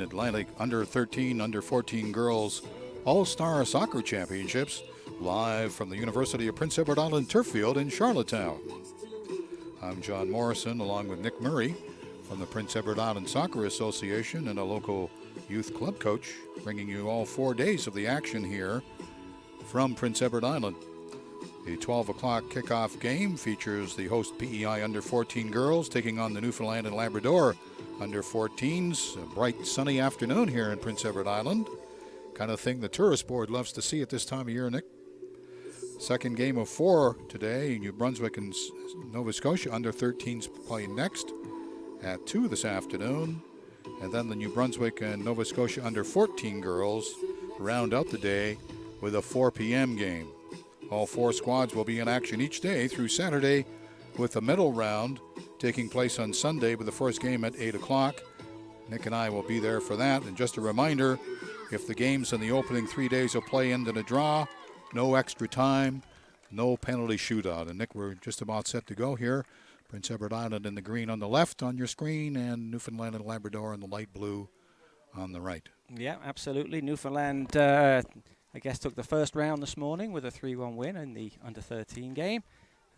Atlantic Under 13, Under 14 Girls All-Star Soccer Championships live from the University of Prince Edward Island Turf Field in Charlottetown. I'm John Morrison along with Nick Murray from the Prince Edward Island Soccer Association and a local youth club coach, bringing you all 4 days of the action here from Prince Edward Island. The 12 o'clock kickoff game features the host PEI Under 14 girls taking on the Newfoundland and Labrador Under 14s. A bright sunny afternoon here in Prince Edward Island. Kind of thing the tourist board loves to see at this time of year, Nick. Second game of 4 today. New Brunswick and Nova Scotia Under 13s play next at 2 this afternoon. And then the New Brunswick and Nova Scotia Under 14 girls round out the day with a 4 p.m. game. All 4 squads will be in action each day through Saturday, with the medal round taking place on Sunday with the first game at 8 o'clock. Nick and I will be there for that. And just a reminder, if the games in the opening 3 days of play end in a draw, no extra time, no penalty shootout. And Nick, we're just about set to go here. Prince Edward Island in the green on the left on your screen, and Newfoundland and Labrador in the light blue on the right. Yeah, absolutely. Newfoundland, I guess, took the first round this morning with a 3-1 win in the Under-13 game.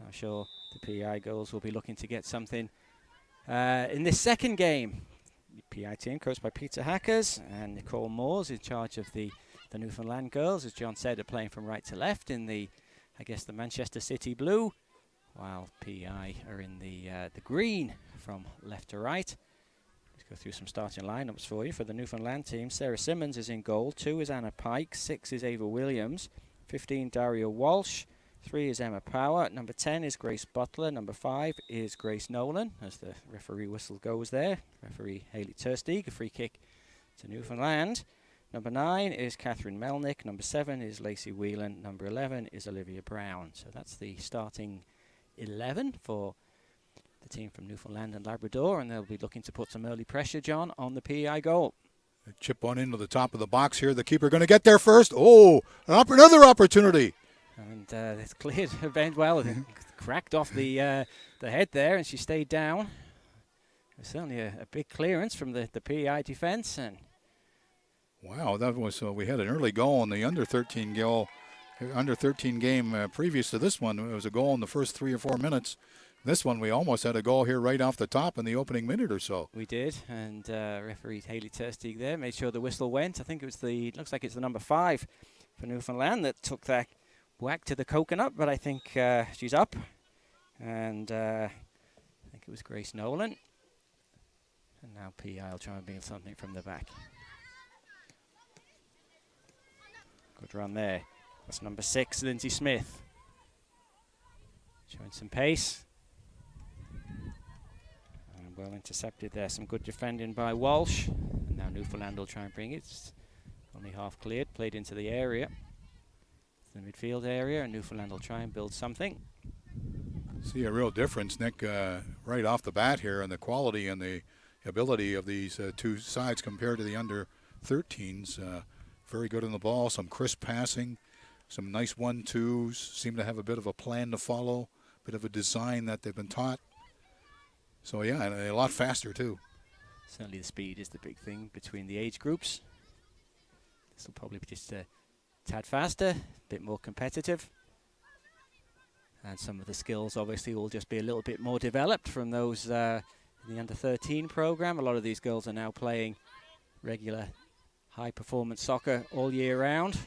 I'm sure the PEI girls will be looking to get something in this second game. The PEI team coached by Peter Hackers, and Nicole Moore's in charge of the Newfoundland girls. As John said, are playing from right to left in the Manchester City blue, while PEI are in the green from left to right. Let's go through some starting lineups for you. For the Newfoundland team, Sarah Simmons is in goal, 2 is Anna Pike, 6 is Ava Williams, 15 Daria Walsh, 3 is Emma Power, number 10 is Grace Butler, number 5 is Grace Nolan, as the referee whistle goes there. Referee Hayley Tersteeg, a free kick to Newfoundland. Number 9 is Catherine Melnick, number 7 is Lacey Whelan, number 11 is Olivia Brown. So that's the starting 11 for the team from Newfoundland and Labrador, and they'll be looking to put some early pressure, John, on the PEI goal. A chip on into the top of the box here. The keeper going to get there first. Oh, another opportunity. And it's cleared event well. It cracked off the head there, and she stayed down. It was certainly a big clearance from the PEI defense. And wow, that was we had an early goal in the under 13 game previous to this one. It was a goal in the first 3 or 4 minutes. This one, we almost had a goal here right off the top in the opening minute or so. We did, and referee Hayley Tersteeg there made sure the whistle went. I think it was looks like it's the number 5 for Newfoundland that took that whack to the coconut, but I think she's up. And I think it was Grace Nolan. And now PEI will try and build something from the back. Good run there. That's number 6, Lindsay Smith. Showing some pace. And well intercepted there. Some good defending by Walsh. And now Newfoundland will try and bring it. It's only half cleared. Played into the area. The midfield area. And Newfoundland will try and build something. See a real difference, Nick, right off the bat here, and the quality and the ability of these two sides compared to the under 13s. Very good on the ball. Some crisp passing. Some nice 1-2s, seem to have a bit of a plan to follow, a bit of a design that they've been taught. So, yeah, and a lot faster, too. Certainly the speed is the big thing between the age groups. This will probably be just a tad faster, a bit more competitive. And some of the skills, obviously, will just be a little bit more developed from those in the under-13 program. A lot of these girls are now playing regular high-performance soccer all year round.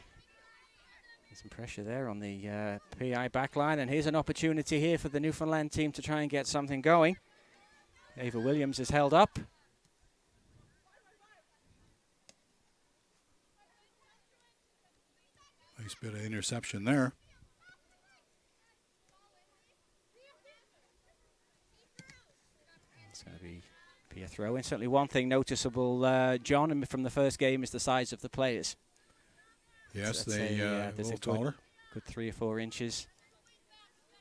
Some pressure there on the PEI backline, and here's an opportunity here for the Newfoundland team to try and get something going. Ava Williams is held up. Nice bit of interception there. It's going to be a throw in. Certainly one thing noticeable, John, from the first game is the size of the players. Yes, they a little taller. Good 3 or 4 inches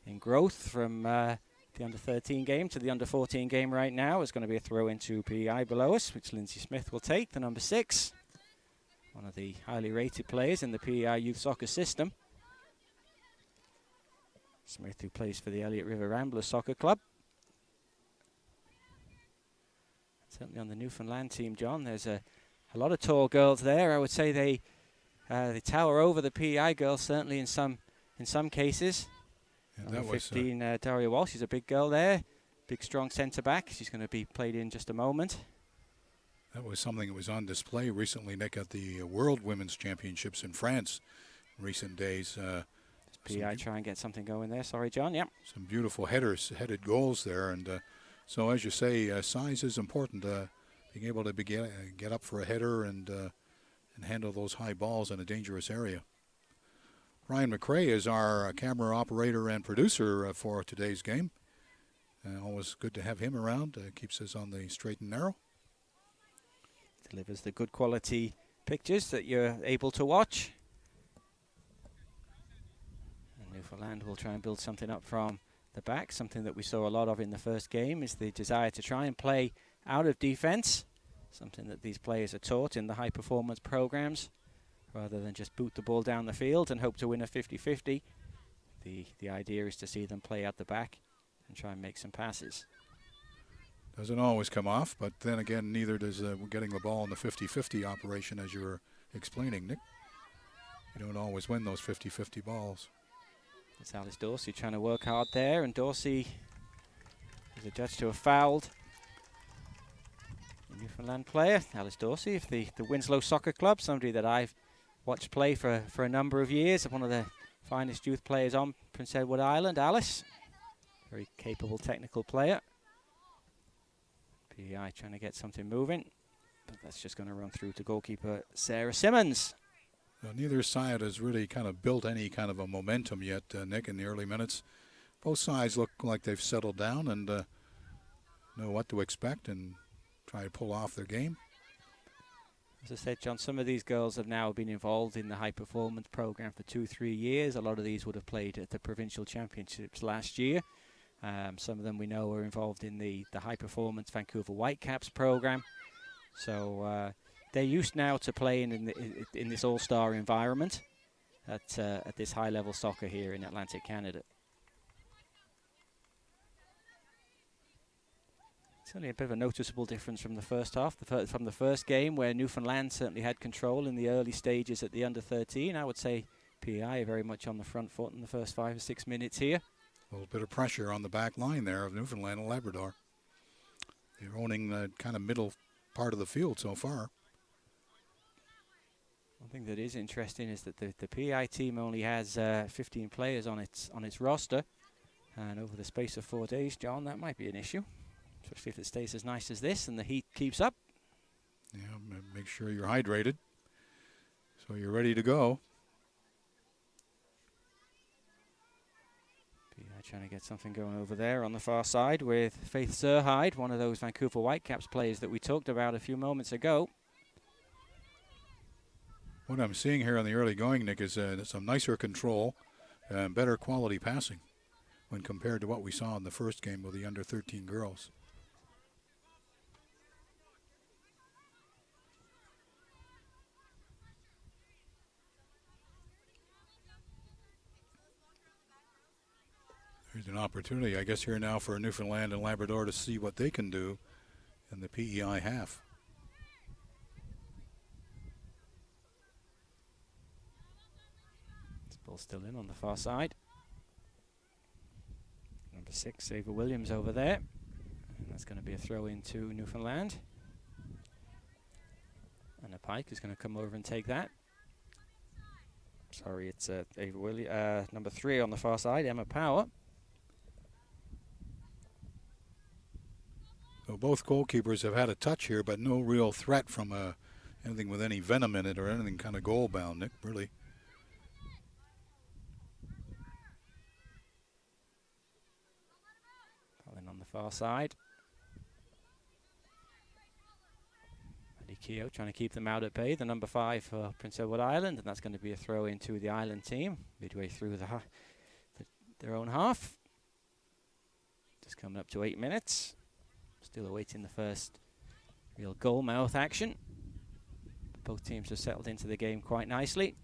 in growth from the under-13 game to the under-14 game right now. It's going to be a throw into PEI below us, which Lindsay Smith will take, the number 6. One of the highly rated players in the PEI youth soccer system. Smith, who plays for the Elliott River Ramblers Soccer Club. Certainly on the Newfoundland team, John, there's a a lot of tall girls there. I would say they tower over the PEI girls, certainly in some cases. And that 15, Daria Walsh, she's a big girl there. Big, strong centre back. She's going to be played in just a moment. That was something that was on display recently, Nick, at the World Women's Championships in France in recent days. PEI try and get something going there. Sorry, John. Yep. Some beautiful headed goals there. And so, as you say, size is important. Being able to get up for a header and handle those high balls in a dangerous area. Ryan McRae is our camera operator and producer for today's game. Always good to have him around. Keeps us on the straight and narrow. Delivers the good quality pictures that you're able to watch. And Newfoundland will try and build something up from the back. Something that we saw a lot of in the first game is the desire to try and play out of defense. Something that these players are taught in the high performance programs, rather than just boot the ball down the field and hope to win a 50-50. The idea is to see them play out the back and try and make some passes. Doesn't always come off, but then again, neither does getting the ball in the 50-50 operation, as you were explaining, Nick. You don't always win those 50-50 balls. It's Alice Dorsey trying to work hard there, and Dorsey is adjudged to have fouled the Newfoundland player, Alice Dorsey, of the Winslow Soccer Club, somebody that I've watched play for a number of years, one of the finest youth players on Prince Edward Island. Alice, very capable technical player. PEI trying to get something moving, but that's just going to run through to goalkeeper Sarah Simmons. Well, neither side has really kind of built any kind of a momentum yet, Nick, in the early minutes. Both sides look like they've settled down and know what to expect and try to pull off their game. As I said, John, some of these girls have now been involved in the high performance program for 2-3 years. A lot of these would have played at the provincial championships last year. Some of them we know are involved in the high performance Vancouver Whitecaps program. So they're used now to playing in this all-star environment at this high-level soccer here in Atlantic Canada. It's only a bit of a noticeable difference from the first half, from the first game, where Newfoundland certainly had control in the early stages at the under-13. I would say PEI are very much on the front foot in the first 5 or 6 minutes here. A little bit of pressure on the back line there of Newfoundland and Labrador. They're owning the kind of middle part of the field so far. One thing that is interesting is that the PEI team only has 15 players on its roster, and over the space of 4 days, John, that might be an issue, especially if it stays as nice as this and the heat keeps up. Yeah, make sure you're hydrated so you're ready to go. Trying to get something going over there on the far side with Faith Zerhide, one of those Vancouver Whitecaps players that we talked about a few moments ago. What I'm seeing here on the early going, Nick, is some nicer control and better quality passing when compared to what we saw in the first game with the under-13 girls. There's an opportunity, I guess, here now for Newfoundland and Labrador to see what they can do in the PEI half. This ball's still in on the far side. Number 6, Ava Williams over there. And that's going to be a throw into Newfoundland. And a Pike is going to come over and take that. Sorry, it's Ava Williams. Number 3 on the far side, Emma Power. So both goalkeepers have had a touch here, but no real threat from anything with any venom in it or anything kind of goal-bound, Nick, really. Then on the far side. Maddie Keogh trying to keep them out at bay. The number 5 for Prince Edward Island, and that's going to be a throw into the Island team midway through their own half. Just coming up to 8 minutes. Still awaiting the first real goal mouth action. Both teams have settled into the game quite nicely.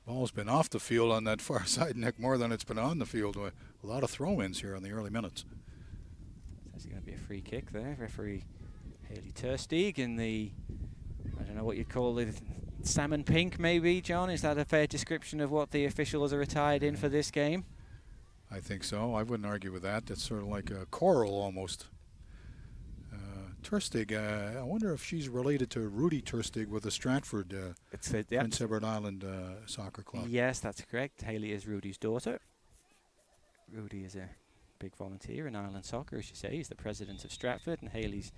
Ball's been off the field on that far side, Nick, more than it's been on the field. A lot of throw-ins here in the early minutes. It's actually going to be a free kick there. Referee Haley Tersteeg in the, I don't know what you'd call it, salmon pink maybe, John? Is that a fair description of what the officials are attired in for this game? I think so. I wouldn't argue with that. That's sort of like a coral almost. Tersteeg, I wonder if she's related to Rudy Tersteeg with the Stratford Prince Edward Island Soccer Club. Yes, that's correct. Haley is Rudy's daughter. Rudy is a big volunteer in Island soccer, as you say. He's the president of Stratford, and Haley's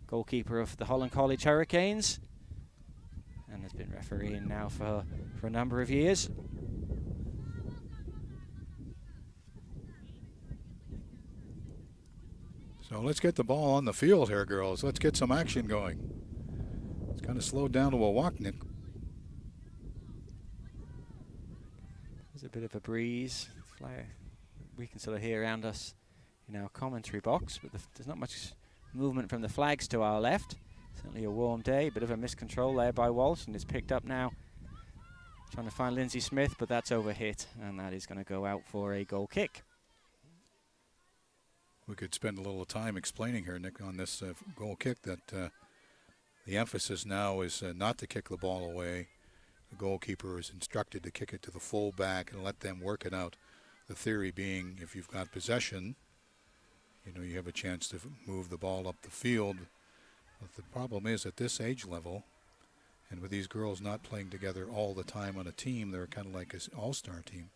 goalkeeper of the Holland College Hurricanes, and has been refereeing now for a number of years. So let's get the ball on the field here, girls. Let's get some action going. It's kind of slowed down to a walk, Nick. There's a bit of a breeze. We can sort of hear around us in our commentary box, but there's not much movement from the flags to our left. Certainly a warm day. Bit of a miscontrol there by Walsh, and it's picked up now. Trying to find Lindsay Smith, but that's overhit, and that is going to go out for a goal kick. We could spend a little time explaining here, Nick, on this goal kick that the emphasis now is not to kick the ball away. The goalkeeper is instructed to kick it to the full back and let them work it out. The theory being, if you've got possession, you have a chance to move the ball up the field. But the problem is at this age level, and with these girls not playing together all the time on a team, they're kind of like an all-star team.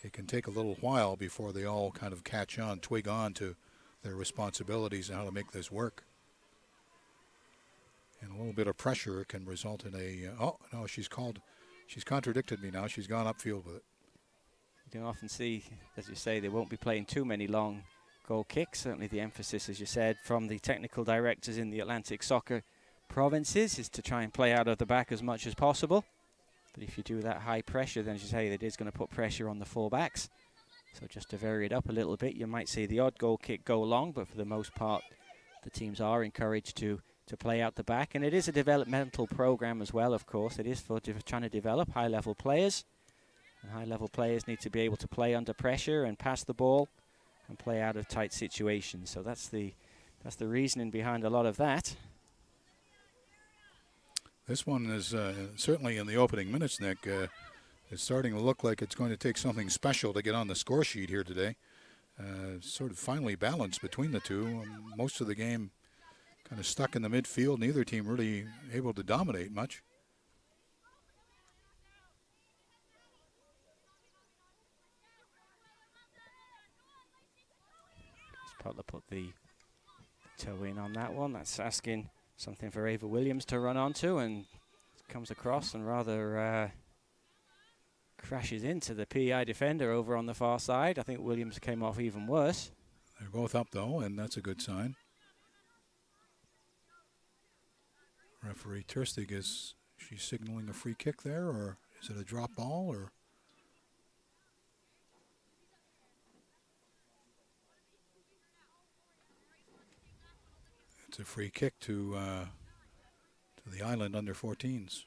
It can take a little while before they all kind of catch on, twig on to their responsibilities and how to make this work. And a little bit of pressure can result in a, oh, no, she's contradicted me now. She's gone upfield with it. You can often see, as you say, they won't be playing too many long goal kicks. Certainly the emphasis, as you said, from the technical directors in the Atlantic soccer provinces is to try and play out of the back as much as possible. But if you do that high pressure, then as you say, it is going to put pressure on the fullbacks. So just to vary it up a little bit, you might see the odd goal kick go long, but for the most part, the teams are encouraged to play out the back. And it is a developmental program as well, of course. It is for trying to develop high-level players. And high-level players need to be able to play under pressure and pass the ball and play out of tight situations. So that's the reasoning behind a lot of that. This one is certainly in the opening minutes, Nick. It's starting to look like it's going to take something special to get on the score sheet here today. Sort of finely balanced between the two. Most of the game kind of stuck in the midfield. Neither team really able to dominate much. Butler put the toe in on that one. That's asking something for Ava Williams to run onto, and comes across and rather crashes into the PEI defender over on the far side. I think Williams came off even worse. They're both up, though, and that's a good sign. Referee Tersteeg, is she signaling a free kick there, or is it a drop ball, or? It's a free kick to the Island under 14s.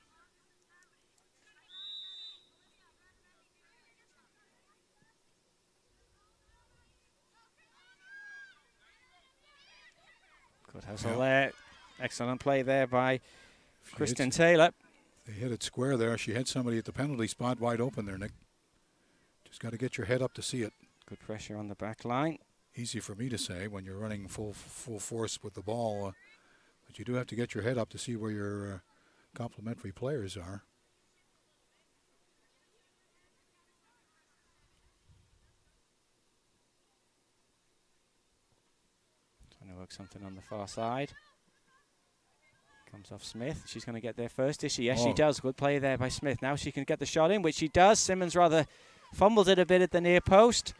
Good hustle there. Excellent play there by Kristen Taylor. They hit it square there. She had somebody at the penalty spot wide open there, Nick. Just got to get your head up to see it. Good pressure on the back line. Easy for me to say when you're running full force with the ball, but you do have to get your head up to see where your complementary players are. Trying to work something on the far side. Comes off Smith. She's going to get there first, is she? Yes, she does. Good play there by Smith. Now she can get the shot in, which she does. Simmons rather fumbled it a bit at the near post.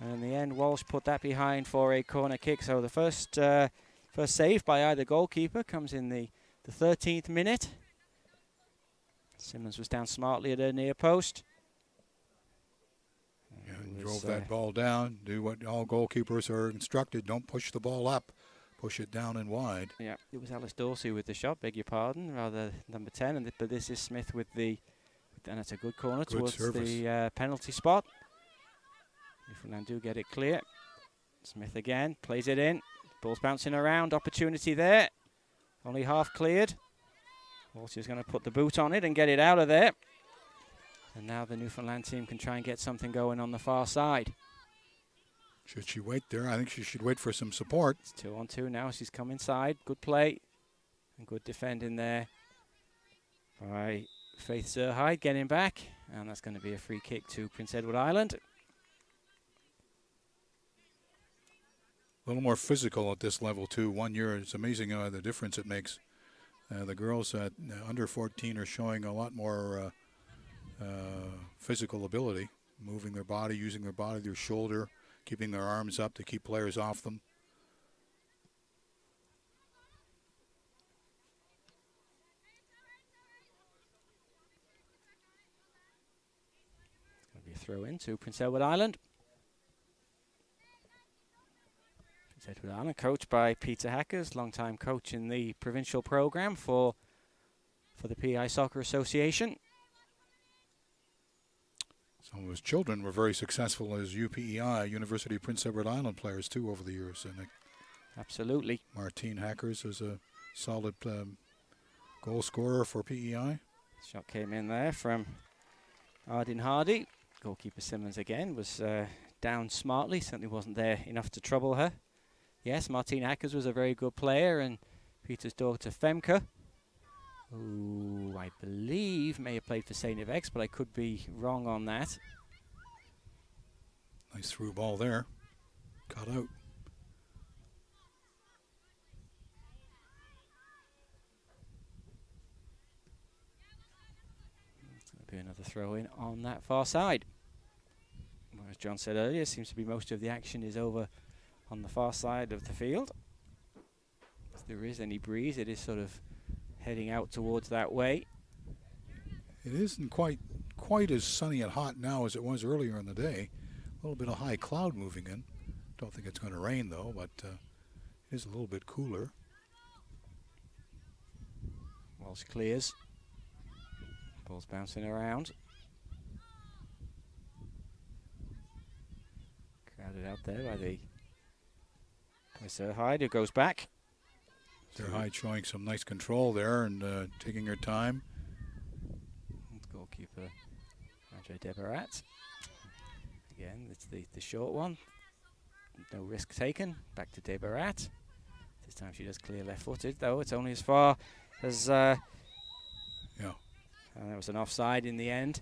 And in the end, Walsh put that behind for a corner kick. So the first save by either goalkeeper comes in the 13th minute. Simmons was down smartly at her near post. Yeah, and drove that ball down. Do what all goalkeepers are instructed. Don't push the ball up. Push it down and wide. Yeah, it was Alice Dorsey with the shot, beg your pardon, rather number 10. But this is Smith with the, and it's a good corner towards the penalty spot. Newfoundland do get it clear. Smith again, plays it in. Ball's bouncing around, opportunity there. only half cleared. Walsh is going to put the boot on it and get it out of there. And now the Newfoundland team can try and get something going on the far side. Should she wait there? I think she should wait for some support. It's 2-on-2 now. She's come inside. Good play and good defending there by Faith Zerhide getting back. And that's going to be a free kick to Prince Edward Island. A little more physical at this level, too. 1 year, it's amazing the difference it makes. The girls at under 14 are showing a lot more physical ability, moving their body, using their body, their shoulder, keeping their arms up to keep players off them. It's going to be a throw in to Prince Edward Island. Prince Edward Island, coached by Peter Hackers, long-time coach in the provincial program for the PEI Soccer Association. Some of his children were very successful as UPEI, University of Prince Edward Island players, too, over the years. And absolutely. Martine Hackers is a solid goal scorer for PEI. Shot came in there from Ardin Hardy. Goalkeeper Simmons again was down smartly. Certainly wasn't there enough to trouble her. Yes, Martine Hackers was a very good player, and Peter's daughter Femke, who I believe may have played for St. Yves, but I could be wrong on that. Nice through ball there. Cut out. It's going to be another throw in on that far side. As John said earlier, seems to be most of the action is over on the far side of the field. If there is any breeze, it is sort of heading out towards that way. It isn't quite as sunny and hot now as it was earlier in the day. A little bit of high cloud moving in. Don't think it's going to rain though, but it is a little bit cooler. Walsh clears. Ball's bouncing around. Crowded out there by Zerhide, who goes back. Zerhide showing some nice control there and taking her time. Goalkeeper Andre Debarat. Again, it's the short one. No risk taken. Back to Debarat. This time she does clear left-footed, though. It's only as far as... yeah. And that was an offside in the end.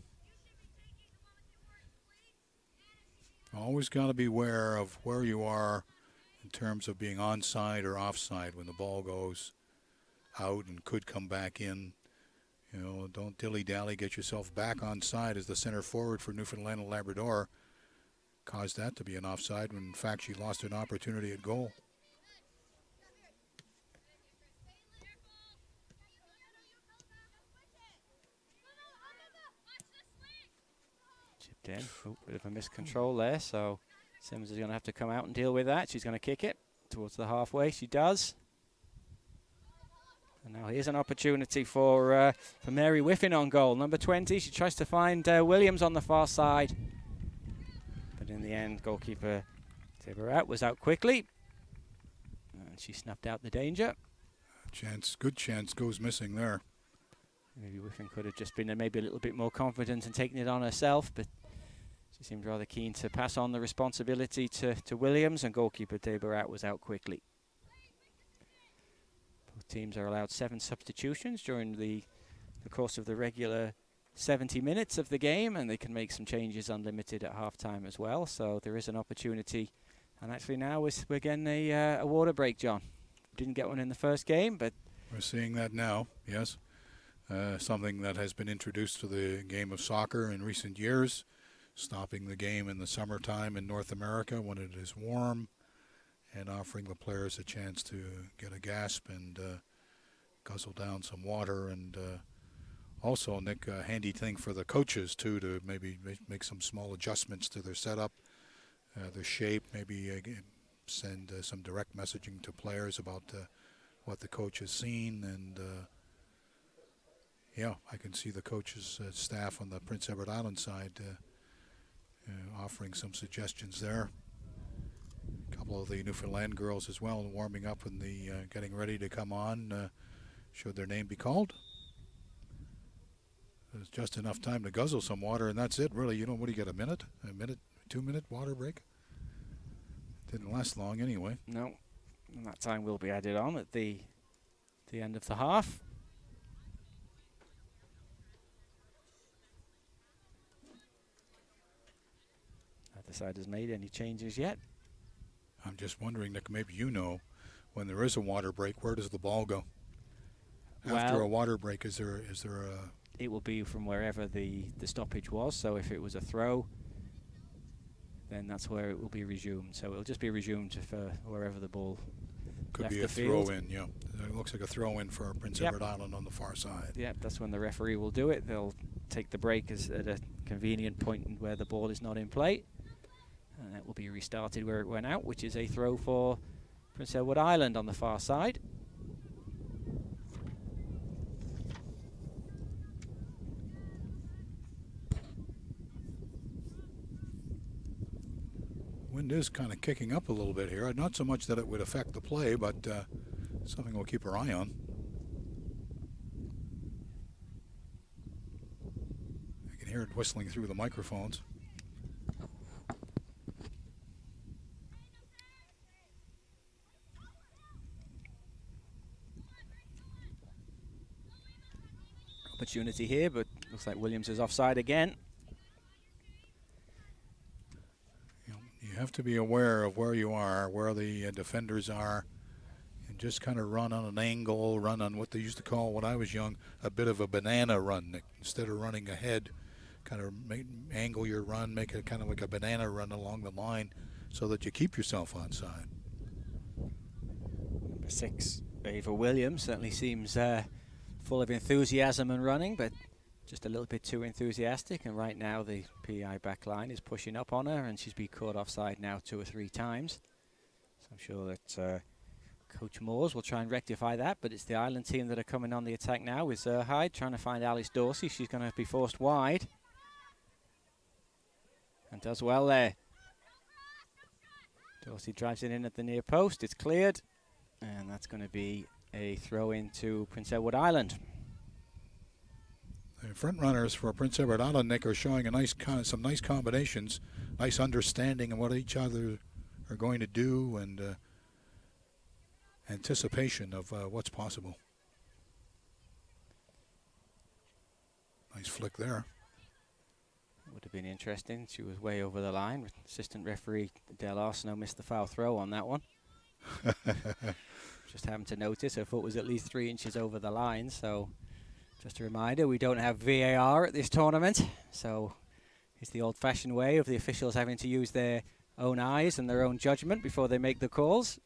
Always got to be aware of where you are in terms of being onside or offside when the ball goes out and could come back in. You know, don't dilly-dally, get yourself back onside as the center forward for Newfoundland and Labrador. Caused that to be an offside when in fact she lost an opportunity at goal. Chipped in. Oh, bit of a miscontrol there, so Simmons is going to have to come out and deal with that. She's going to kick it towards the halfway. She does. And now here's an opportunity for Mary Whiffin on goal. Number 20, she tries to find Williams on the far side. But in the end, goalkeeper Debarat was out quickly. And she snuffed out the danger. Good chance goes missing there. Maybe Whiffin could have just been maybe a little bit more confident and taken it on herself, but she seemed rather keen to pass on the responsibility to Williams, and goalkeeper Debarat was out quickly. Both teams are allowed 7 substitutions during the course of the regular 70 minutes of the game, and they can make some changes unlimited at half-time as well, so there is an opportunity. And actually now we're getting a water break, John. Didn't get one in the first game, but... We're seeing that now, yes. Something that has been introduced to the game of soccer in recent years, stopping the game in the summertime in North America when it is warm and offering the players a chance to get a gasp and guzzle down some water. And also, Nick, a handy thing for the coaches, too, to maybe make some small adjustments to their setup, their shape, maybe send some direct messaging to players about what the coach has seen. And yeah, I can see the coaches' staff on the Prince Edward Island side offering some suggestions there. A couple of the Newfoundland girls as well warming up and getting ready to come on. should their name be called. There's just enough time to guzzle some water, and that's it, really. What do you get, a minute, 2-minute water break? Didn't last long anyway. No, and that time will be added on at the end of the half. Neither side has made any changes yet. I'm just wondering, Nick, maybe when there is a water break, where does the ball go? After a water break, is there a... It will be from wherever the stoppage was. So if it was a throw, then that's where it will be resumed. So it'll just be resumed for wherever the ball could be a throw-in, yeah. It looks like a throw-in for Prince Edward Island on the far side. Yeah, that's when the referee will do it. They'll take the break at a convenient point where the ball is not in play. And it will be restarted where it went out, which is a throw for Prince Edward Island on the far side. Wind is kind of kicking up a little bit here. Not so much that it would affect the play, but something we'll keep our eye on. I can hear it whistling through the microphones. Opportunity here, but looks like Williams is offside again. You have to be aware of where you are, where the defenders are, and just kind of run on an angle, run on what they used to call, when I was young, a bit of a banana run. Instead of running ahead, kind of angle your run, make it kind of like a banana run along the line so that you keep yourself onside. Number 6, Ava Williams, certainly seems full of enthusiasm and running, but just a little bit too enthusiastic, and right now the PEI back line is pushing up on her, and she's been caught offside now 2 or 3 times. So I'm sure that Coach Moores will try and rectify that, but it's the Island team that are coming on the attack now with Zerhide trying to find Alice Dorsey. She's going to be forced wide. And does well there. Dorsey drives it in at the near post. It's cleared, and that's going to be a throw into Prince Edward Island. The front runners for Prince Edward Island, Nick, are showing some nice combinations, nice understanding of what each other are going to do, and anticipation of what's possible. Nice flick there. Would have been interesting. She was way over the line. Assistant referee Del Arsenault missed the foul throw on that one. Just happened to notice her foot was at least 3 inches over the line, so just a reminder, we don't have VAR at this tournament, so it's the old-fashioned way of the officials having to use their own eyes and their own judgment before they make the calls.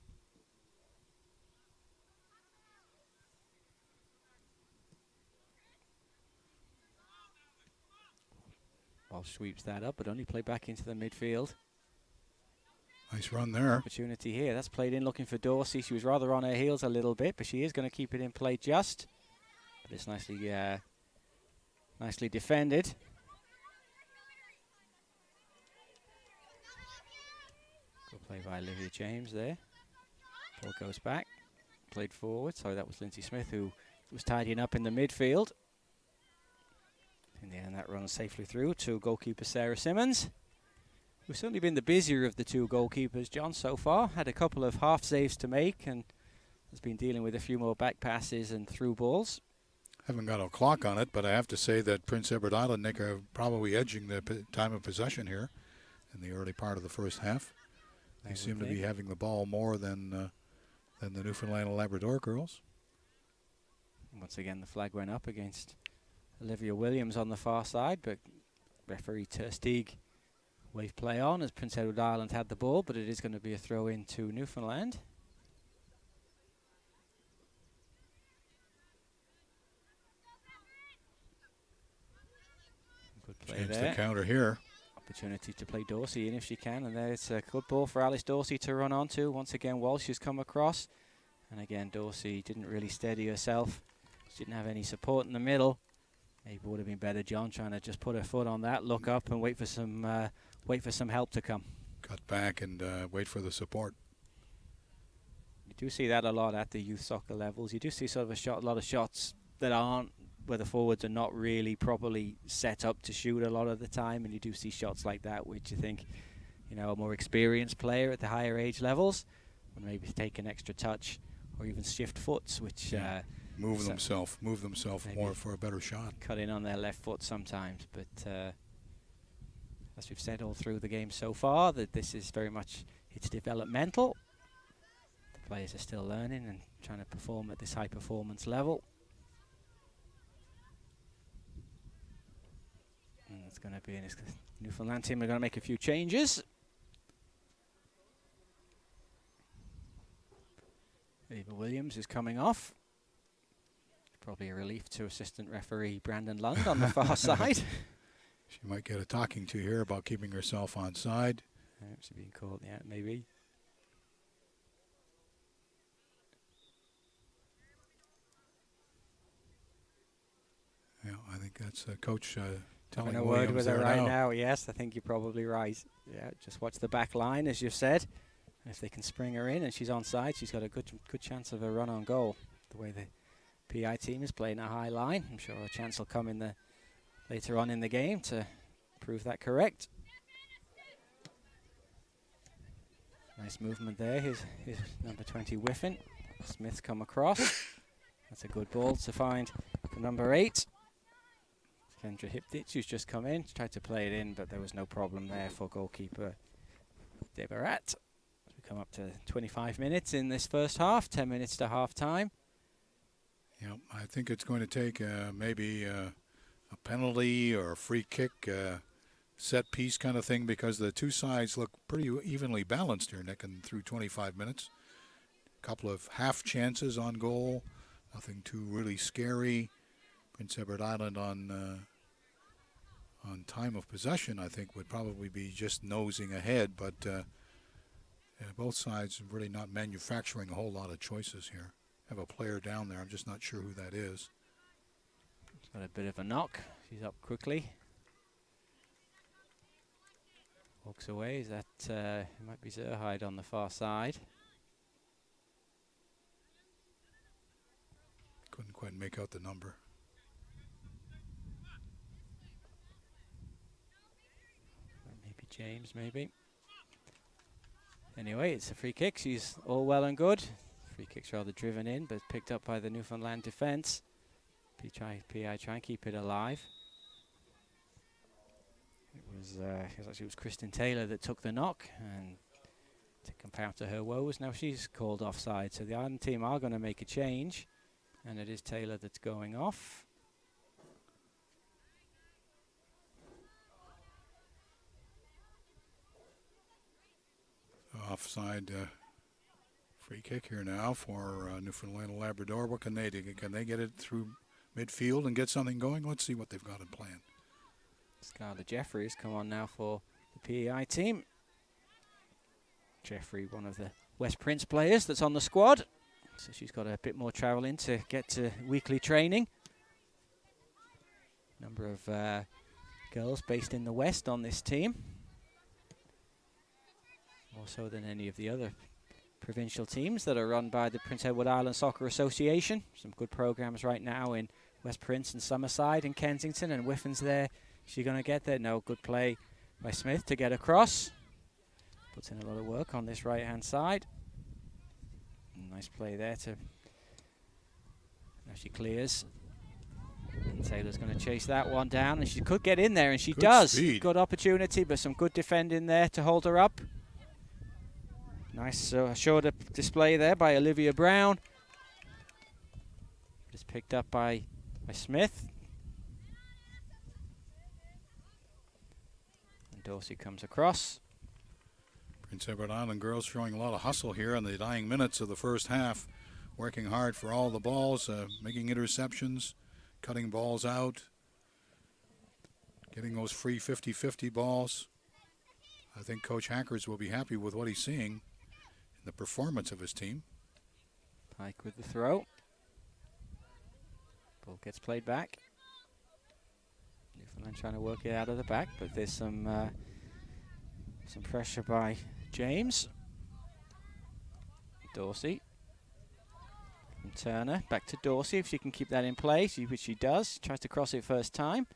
Ball sweeps that up, but only played back into the midfield. Nice run there. Opportunity here. That's played in looking for Dorsey. She was rather on her heels a little bit, but she is going to keep it in play just. But it's nicely defended. Good play by Olivia James there. Ball goes back. Played forward. Sorry, that was Lindsay Smith who was tidying up in the midfield. In the end, that runs safely through to goalkeeper Sarah Simmons, who's certainly been the busier of the 2 goalkeepers, John, so far. Had a couple of half saves to make and has been dealing with a few more back passes and through balls. Haven't got a clock on it, but I have to say that Prince Edward Island, Nick, are probably edging the time of possession here in the early part of the first half. They seem to be having the ball more than the Newfoundland and Labrador girls. Once again, the flag went up against Olivia Williams on the far side, but referee Tersteeg waved play on as Prince Edward Island had the ball, but it is going to be a throw in to Newfoundland. Good play Change there. the counter here. Opportunity to play Dorsey in if she can, and there's a good ball for Alice Dorsey to run onto. Once again, Walsh has come across, and again Dorsey didn't really steady herself. She didn't have any support in the middle. Maybe would have been better, John, trying to just put her foot on that, look up, and wait for some help to come. Cut back and wait for the support. You do see that a lot at the youth soccer levels. You do see sort of a lot of shots that aren't, where the forwards are not really properly set up to shoot a lot of the time, and you do see shots like that which you think, you know, a more experienced player at the higher age levels would maybe take an extra touch or even shift foots, which move themselves more for a better shot. Cut in on their left foot sometimes, but as we've said all through the game so far, that this is very much, it's developmental. The players are still learning and trying to perform at this high performance level. And it's going to be, Newfoundland team are going to make a few changes. Eva Williams is coming off. Probably a relief to assistant referee Brandon Lund on the far side. She might get a talking to here about keeping herself on side. She's being called, yeah, maybe. Yeah, I think that's Coach telling a Williams word with her right now. now. Yes, I think you're probably right. Yeah, just watch the back line, as you've said. If they can spring her in and she's on side, she's got a good chance of a run on goal. The way the PEI team is playing a high line, I'm sure a chance will come in later on in the game to prove that correct. Nice movement there. Here's number 20 Whiffen. Smith's come across. That's a good ball to find for number 8. Kendra Hipditch, who's just come in, tried to play it in, but there was no problem there for goalkeeper Debarat. We come up to 25 minutes in this first half, 10 minutes to half time. Yeah, I think it's going to take maybe a penalty or a free kick, set piece kind of thing, because the two sides look pretty evenly balanced here, Nick, and through 25 minutes. A couple of half chances on goal, nothing too really scary. Prince Edward Island on time of possession, I think, would probably be just nosing ahead, but both sides really not manufacturing a whole lot of choices here. Have a player down there, I'm just not sure who that is. She's got a bit of a knock. She's up quickly. Walks away. Is that it might be Zerhide on the far side. Couldn't quite make out the number. Maybe James, maybe. Anyway, it's a free kick. She's all well and good. Free kick's rather driven in, but picked up by the Newfoundland defence. PEI try and keep it alive. It was Kristen Taylor that took the knock, and to compound to her woes, now she's called offside. So the Ireland team are going to make a change, and it is Taylor that's going off. Offside free kick here now for Newfoundland and Labrador. What can they do? Can they get it through midfield and get something going? Let's see what they've got in plan. Scarlett Jeffries come on now for the PEI team. Jeffrey, one of the West Prince players that's on the squad. So she's got a bit more travelling to get to weekly training. Number of girls based in the West on this team. More so than any of the other provincial teams that are run by the Prince Edward Island Soccer Association. Some good programs right now in West Prince and Summerside and Kensington, and Whiffen's there. Is she going to get there? No. Good play by Smith to get across. Puts in a lot of work on this right-hand side. Nice play there to... Now she clears. And Taylor's going to chase that one down, and she could get in there, and she does. Speed. Good opportunity, but some good defending there to hold her up. Nice shoulder display there by Olivia Brown. Just picked up by Smith. And Dorsey comes across. Prince Edward Island girls showing a lot of hustle here in the dying minutes of the first half. Working hard for all the balls, making interceptions, cutting balls out, getting those free 50-50 balls. I think Coach Hackers will be happy with what he's seeing in the performance of his team. Pike with the throw. Ball gets played back. Newfoundland trying to work it out of the back, but there's some pressure by James. Dorsey From Turner, back to Dorsey, if she can keep that in place, which she does. Tries to cross it first time.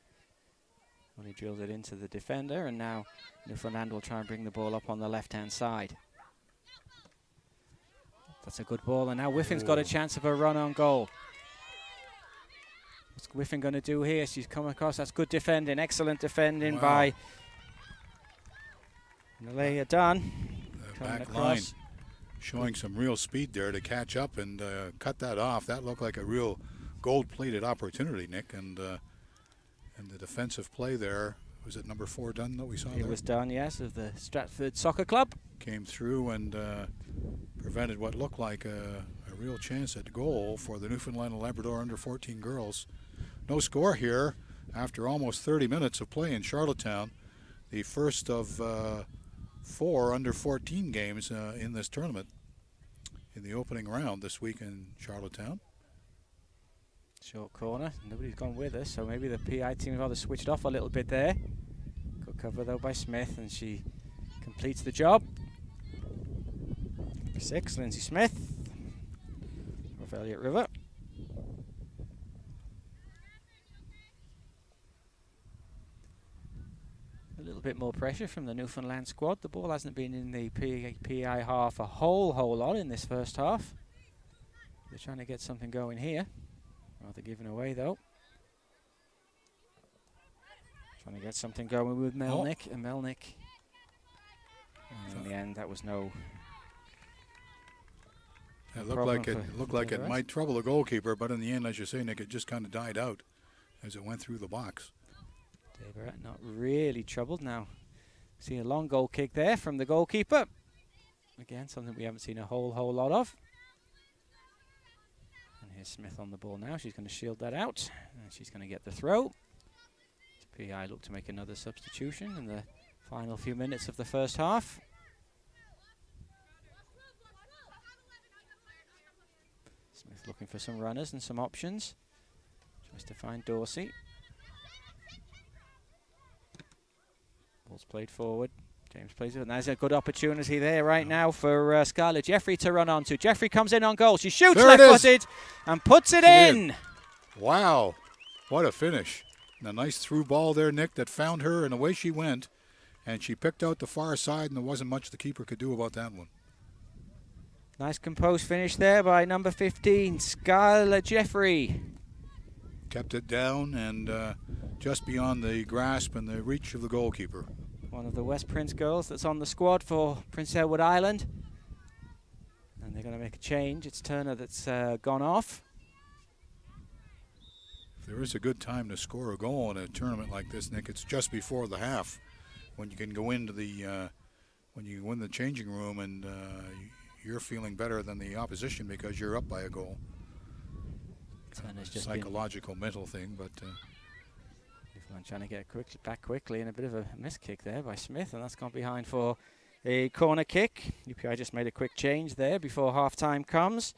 Only drills it into the defender, and now Newfoundland will try and bring the ball up on the left-hand side. That's a good ball, and now Whiffin's got a chance of a run on goal. What's Whiffin going to do here? She's come across. That's good defending, excellent defending by Nalea Dunn. The back line showing some real speed there to catch up and cut that off. That looked like a real gold-plated opportunity, Nick, and the defensive play there. Was it number 4 Dunn that we saw there? It was Dunn, yes, of the Stratford Soccer Club. Came through and prevented what looked like a real chance at goal for the Newfoundland and Labrador under 14 girls. No score here after almost 30 minutes of play in Charlottetown. The first of 4 under 14 games in this tournament in the opening round this week in Charlottetown. Short corner, nobody's gone with us, so maybe the PEI team have either switched off a little bit there. Good cover though by Smith, and she completes the job. 6, Lindsay Smith of Elliott River. A little bit more pressure from the Newfoundland squad. The ball hasn't been in the PEI half a whole lot in this first half. They're trying to get something going here. Rather given away though. Trying to get something going with Melnick, and Melnick. And in the end, that was no. It looked like it might trouble the goalkeeper, but in the end, as you say, Nick, it just kind of died out as it went through the box. Deborah not really troubled now. See a long goal kick there from the goalkeeper. Again, something we haven't seen a whole lot of. And here's Smith on the ball now. She's going to shield that out, and she's going to get the throw. PEI look to make another substitution in the final few minutes of the first half. Smith looking for some runners and some options. Tries to find Dorsey. Ball's played forward. James plays it, and there's a good opportunity there right now for Scarlett Jeffrey to run onto. Jeffrey comes in on goal. She shoots left-footed and puts it in. Wow, what a finish. And a nice through ball there, Nick, that found her, and away she went. And she picked out the far side, and there wasn't much the keeper could do about that one. Nice composed finish there by number 15, Scarlett Jeffrey. Kept it down and just beyond the grasp and the reach of the goalkeeper. One of the West Prince girls that's on the squad for Prince Edward Island. And they're going to make a change. It's Turner that's gone off. If there is a good time to score a goal in a tournament like this, Nick, it's just before the half, when you can go into the when you win the changing room and you're feeling better than the opposition because you're up by a goal. Turner's just psychological, mental thing, but trying to get back quickly, and a bit of a miss kick there by Smith, and that's gone behind for a corner kick. UPI just made a quick change there before half-time comes.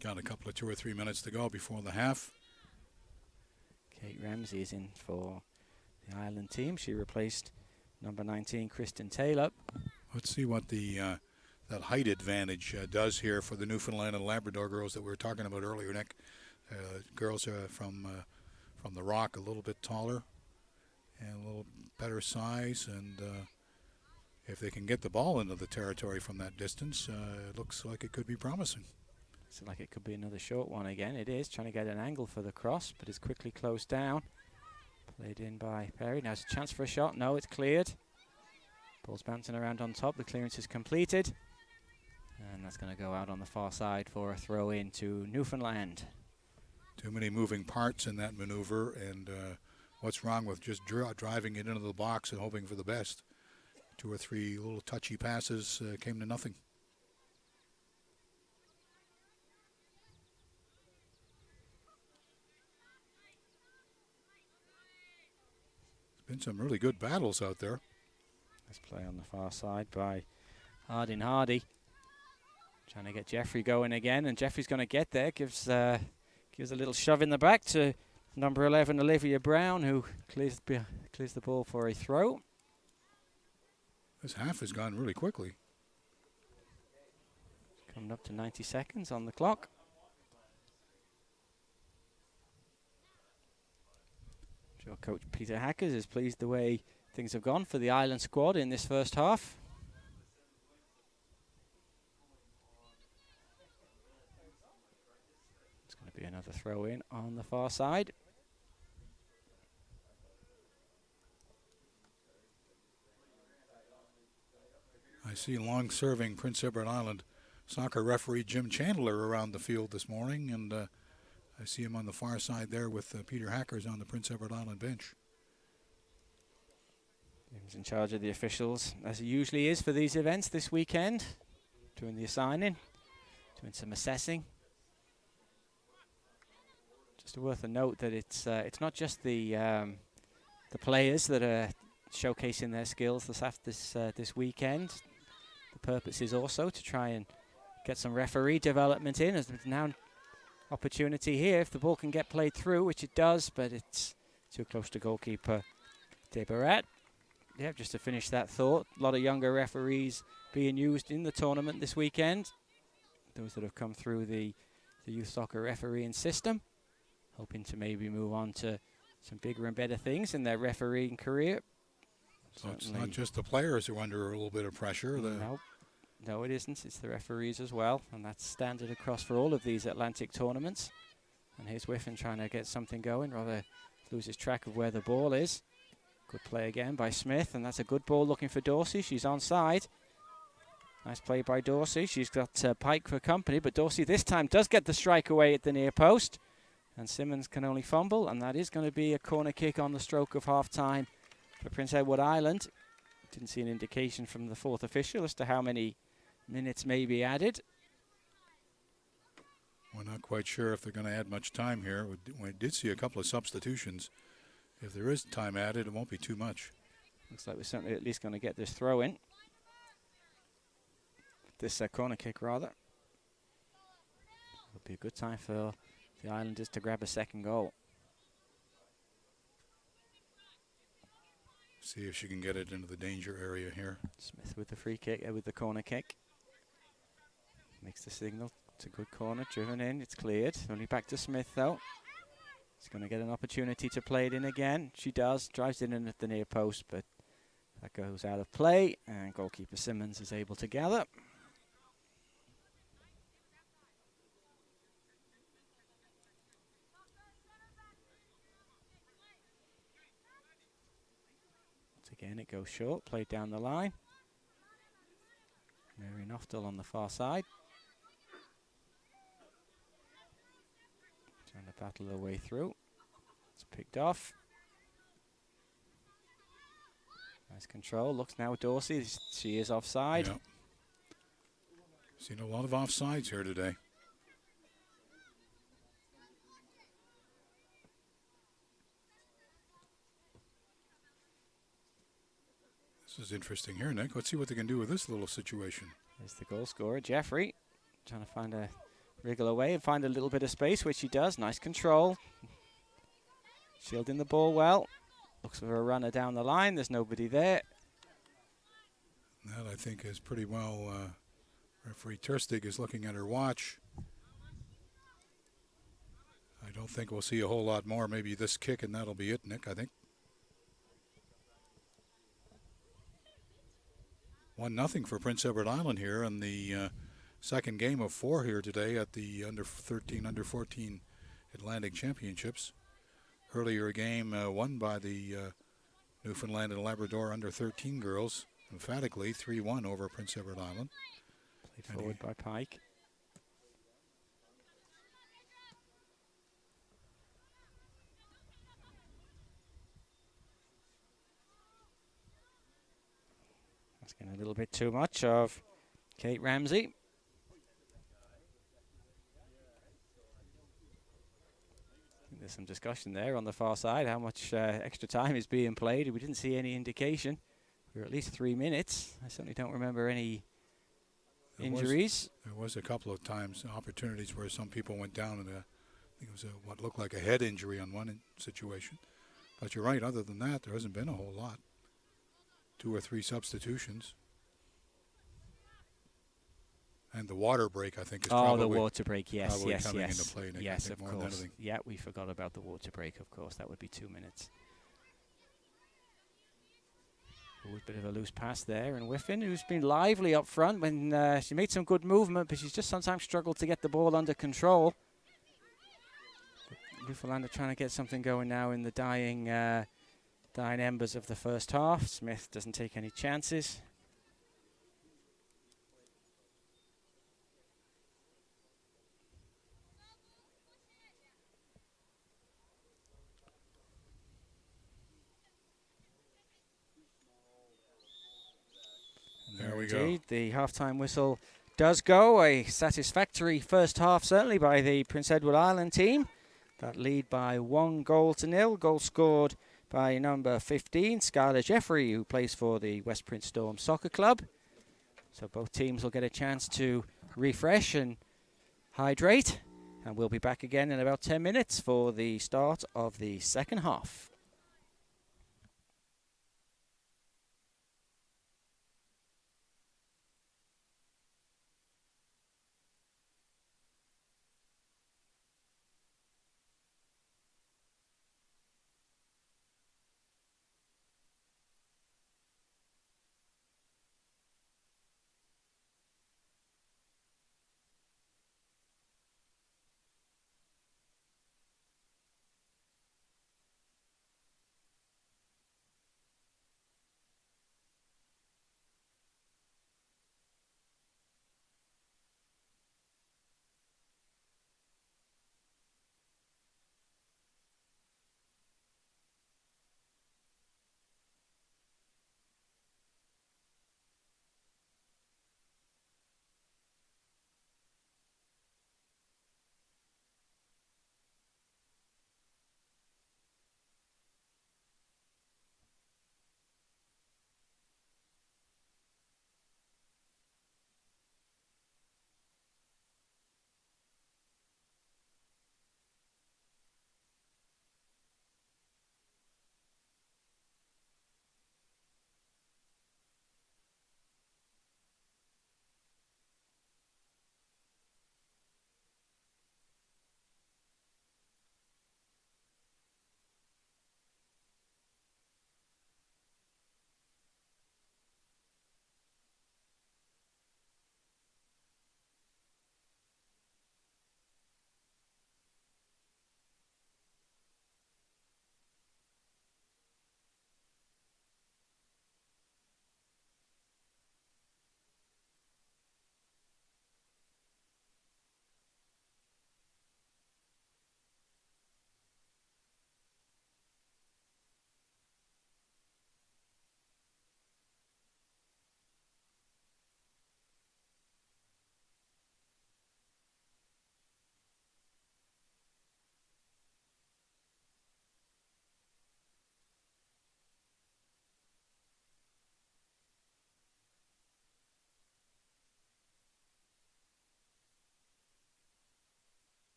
Got a couple of 2 or 3 minutes to go before the half. Kate Ramsey is in for the Ireland team. She replaced number 19, Kristen Taylor. Let's see what the that height advantage does here for the Newfoundland and Labrador girls that we were talking about earlier, Nick. Girls from the Rock, a little bit taller and a little better size, and if they can get the ball into the territory from that distance, it looks like it could be promising. Looks like it could be another short one again. It is, trying to get an angle for the cross, but it's quickly closed down. Played in by Perry. Now it's a chance for a shot. No, it's cleared. Ball's bouncing around on top. The clearance is completed. And that's going to go out on the far side for a throw in to Newfoundland. Too many moving parts in that maneuver, and what's wrong with just driving it into the box and hoping for the best? 2 or 3 little touchy passes came to nothing. There's been some really good battles out there. Let's play on the far side by Hardin Hardy. Trying to get Jeffrey going again, and Jeffrey's going to get there. Gives a little shove in the back to number 11, Olivia Brown, who clears the ball for a throw. This half has gone really quickly. Coming up to 90 seconds on the clock. I'm sure Coach Peter Hackers is pleased the way things have gone for the Island squad in this first half. It's going to be another throw in on the far side. I see long-serving Prince Edward Island soccer referee Jim Chandler around the field this morning, and I see him on the far side there with Peter Hackers on the Prince Edward Island bench. Jim's in charge of the officials, as he usually is for these events this weekend, doing the assigning, doing some assessing. Just worth a note that it's not just the players that are showcasing their skills this weekend. The purpose is also to try and get some referee development in, as there's now opportunity here if the ball can get played through, which it does, but it's too close to goalkeeper Debarat. Yeah, just to finish that thought, a lot of younger referees being used in the tournament this weekend. Those that have come through the youth soccer refereeing system, hoping to maybe move on to some bigger and better things in their refereeing career. So it's not just the players who are under a little bit of pressure. No, it isn't. It's the referees as well, and that's standard across for all of these Atlantic tournaments. And here's Whiffen trying to get something going, rather loses track of where the ball is. Good play again by Smith, and that's a good ball looking for Dorsey. She's onside. Nice play by Dorsey. She's got Pike for company, but Dorsey this time does get the strike away at the near post. And Simmons can only fumble, and that is going to be a corner kick on the stroke of half-time for Prince Edward Island. Didn't see an indication from the fourth official as to how many minutes may be added. We're not quite sure if they're going to add much time here. We did see a couple of substitutions. If there is time added, it won't be too much. Looks like we're certainly at least going to get this throw in. This corner kick, rather. Would be a good time for the Islanders to grab a second goal. See if she can get it into the danger area here. Smith with the free kick, with the corner kick. Makes the signal. It's a good corner, driven in, it's cleared. Only back to Smith though. She's going to get an opportunity to play it in again. She does, drives it in at the near post, but that goes out of play, and goalkeeper Simmons is able to gather. Again, it goes short, played down the line. Mary Noftel on the far side. Trying to battle her way through. It's picked off. Nice control. Looks now at Dorsey. She is offside. Yeah. Seen a lot of offsides here today. This is interesting here, Nick. Let's see what they can do with this little situation. There's the goal scorer, Jeffrey, trying to wriggle away and find a little bit of space, which he does. Nice control. Shielding the ball well. Looks for a runner down the line. There's nobody there. That, I think, is pretty well. Referee Terstig is looking at her watch. I don't think we'll see a whole lot more. Maybe this kick, and that'll be it, Nick, I think. 1-0 for Prince Edward Island here in the second game of 4 here today at the under-13, under-14 Atlantic Championships. Earlier game won by the Newfoundland and Labrador under-13 girls, emphatically 3-1 over Prince Edward Island. Played forward by Pike. Asking a little bit too much of Kate Ramsey. There's some discussion there on the far side, how much extra time is being played. We didn't see any indication. We were at least 3 minutes. I certainly don't remember any injuries. There was a couple of times, opportunities where some people went down, and I think it was what looked like a head injury on one situation. But you're right, other than that, there hasn't been a whole lot. 2 or 3 substitutions. And the water break, I think, is Oh, the probably water break, yes, probably yes, coming into yes. play, Nick, I Yes, think, of more than course. anything. Yeah, we forgot about the water break, of course. That would be 2 minutes. Ooh, a bit of a loose pass there, and Whiffen, who's been lively up front when she made some good movement, but she's just sometimes struggled to get the ball under control. Newfoundland are trying to get something going now in the dying embers of the first half. Smith doesn't take any chances. There we go. The halftime whistle does go. A satisfactory first half, certainly by the Prince Edward Island team. That lead by 1-0. Goal scored by number 15, Skylar Jeffrey, who plays for the West Prince Storm Soccer Club. So both teams will get a chance to refresh and hydrate. And we'll be back again in about 10 minutes for the start of the second half.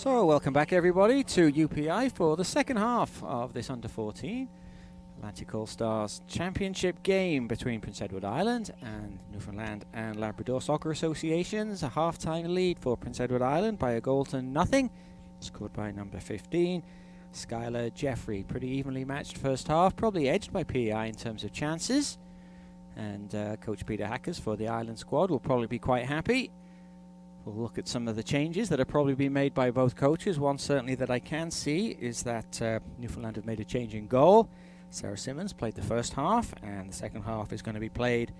So welcome back everybody to UPI for the second half of this under-14 Atlantic All-Stars Championship game between Prince Edward Island and Newfoundland and Labrador Soccer Associations. A half-time lead for Prince Edward Island by a goal to nothing, scored by number 15, Skylar Jeffrey. Pretty evenly matched first half, probably edged by PEI in terms of chances. And Coach Peter Hackers for the Island squad will probably be quite happy. We'll look at some of the changes that have probably been made by both coaches. One certainly that I can see is that Newfoundland have made a change in goal. Sarah Simmons played the first half, and the second half is going to be played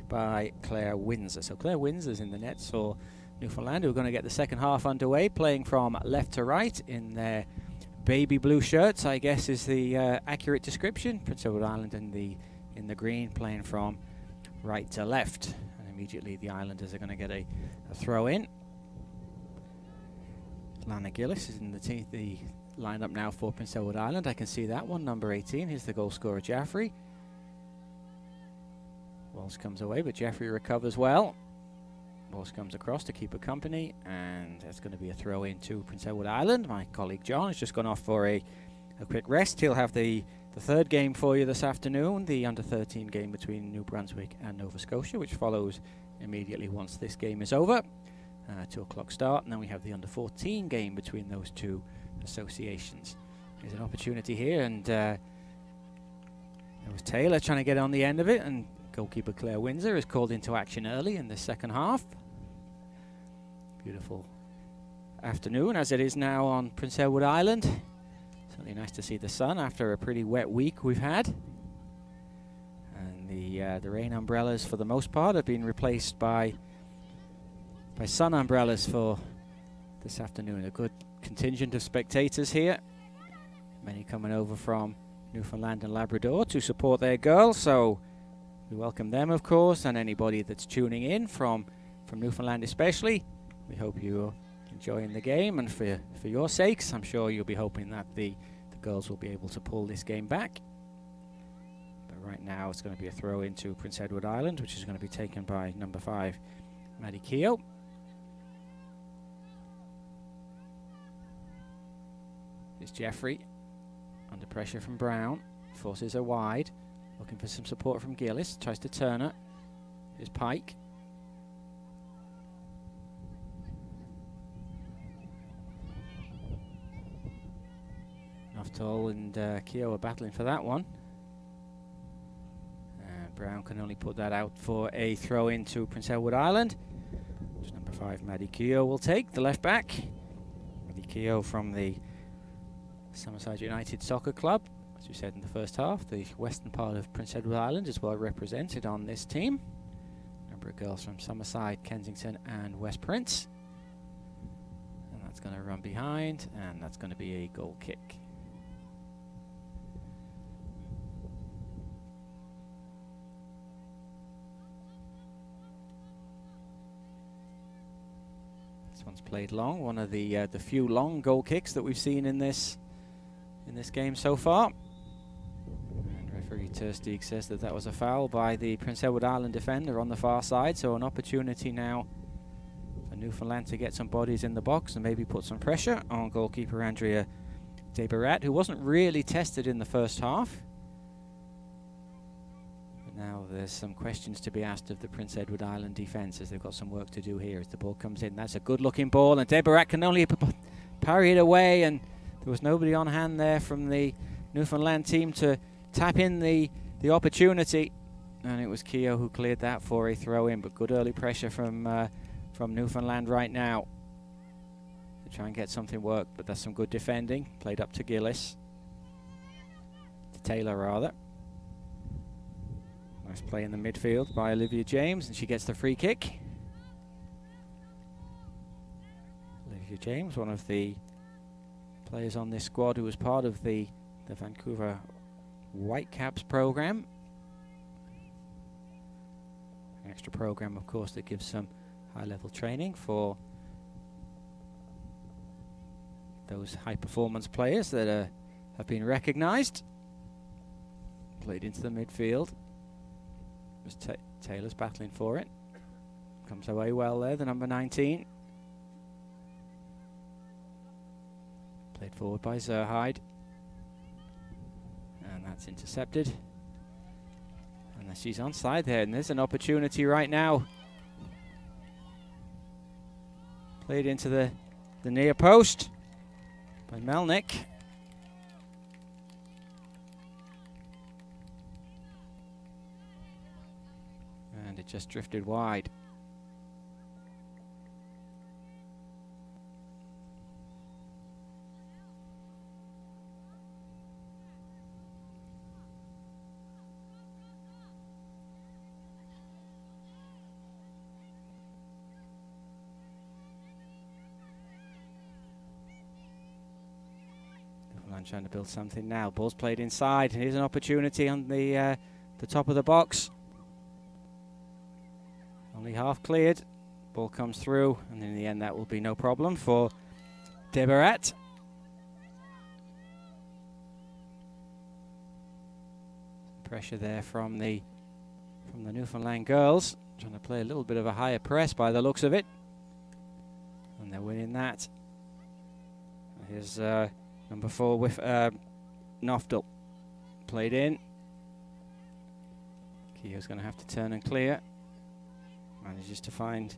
by Claire Windsor. So Claire Windsor's in the nets for Newfoundland, who are going to get the second half underway, playing from left to right in their baby blue shirts, I guess is the accurate description. Prince Edward Island in the green, playing from right to left. Immediately the Islanders are going to get a throw in. Lana Gillis is in the lineup now for Prince Edward Island. I can see that one, number 18. Here's the goal scorer, Jaffrey. Walsh comes away, but Jaffrey recovers well. Walsh comes across to keep her company, and that's going to be a throw in to Prince Edward Island. My colleague John has just gone off for a quick rest. He'll have the third game for you this afternoon, the under-13 game between New Brunswick and Nova Scotia, which follows immediately once this game is over. 2 o'clock start, and then we have the under-14 game between those two associations. There's an opportunity here, and there was Taylor trying to get on the end of it, and goalkeeper Claire Windsor is called into action early in the second half. Beautiful afternoon as it is now on Prince Edward Island. Certainly nice to see the sun after a pretty wet week we've had. And the rain umbrellas for the most part have been replaced by sun umbrellas for this afternoon. A good contingent of spectators here. Many coming over from Newfoundland and Labrador to support their girls, so we welcome them of course, and anybody that's tuning in from Newfoundland especially. We hope you're enjoying the game, and for your sakes I'm sure you'll be hoping that the girls will be able to pull this game back. But right now it's going to be a throw into Prince Edward Island, which is going to be taken by number 5 Maddie Keogh. Here's Jeffrey under pressure from Brown, forces her wide, looking for some support from Gillis, tries to turn her. Here's Pike. Nuftall and Keogh are battling for that one. Brown can only put that out for a throw into Prince Edward Island, which number 5 Maddie Keogh will take, the left back. Maddie Keogh from the Summerside United Soccer Club. As we said in the first half, the western part of Prince Edward Island is well represented on this team. A number of girls from Summerside, Kensington and West Prince. And that's going to run behind, and that's going to be a goal kick. This one's played long, one of the few long goal kicks that we've seen in this game so far. And referee Tersteeg says that was a foul by the Prince Edward Island defender on the far side, so an opportunity now for Newfoundland to get some bodies in the box and maybe put some pressure on goalkeeper Andrea Debarat, who wasn't really tested in the first half. But now there's some questions to be asked of the Prince Edward Island defence, as they've got some work to do here as the ball comes in. That's a good looking ball, and Debarat can only parry it away, and there was nobody on hand there from the Newfoundland team to tap in the opportunity, and it was Keogh who cleared that for a throw in. But good early pressure from Newfoundland right now to try and get something worked, but that's some good defending. Played up to Gillis, to Taylor rather. Nice play in the midfield by Olivia James, and she gets the free kick. Olivia James, one of the players on this squad who was part of the Vancouver Whitecaps program. An extra program, of course, that gives some high-level training for those high-performance players that have been recognized. Played into the midfield. Taylor's battling for it. Comes away well there, the number 19. Played forward by Zerhide. And that's intercepted. And she's onside there, and there's an opportunity right now. Played into the near post by Melnick. And it just drifted wide. Trying to build something now. Ball's played inside. Here's an opportunity on the top of the box. Only half cleared. Ball comes through, and in the end that will be no problem for Debarat. Pressure there from the Newfoundland girls, trying to play a little bit of a higher press by the looks of it, and they're winning that. Here's number 4 with Noftel. Played in. Keogh's going to have to turn and clear. Manages to find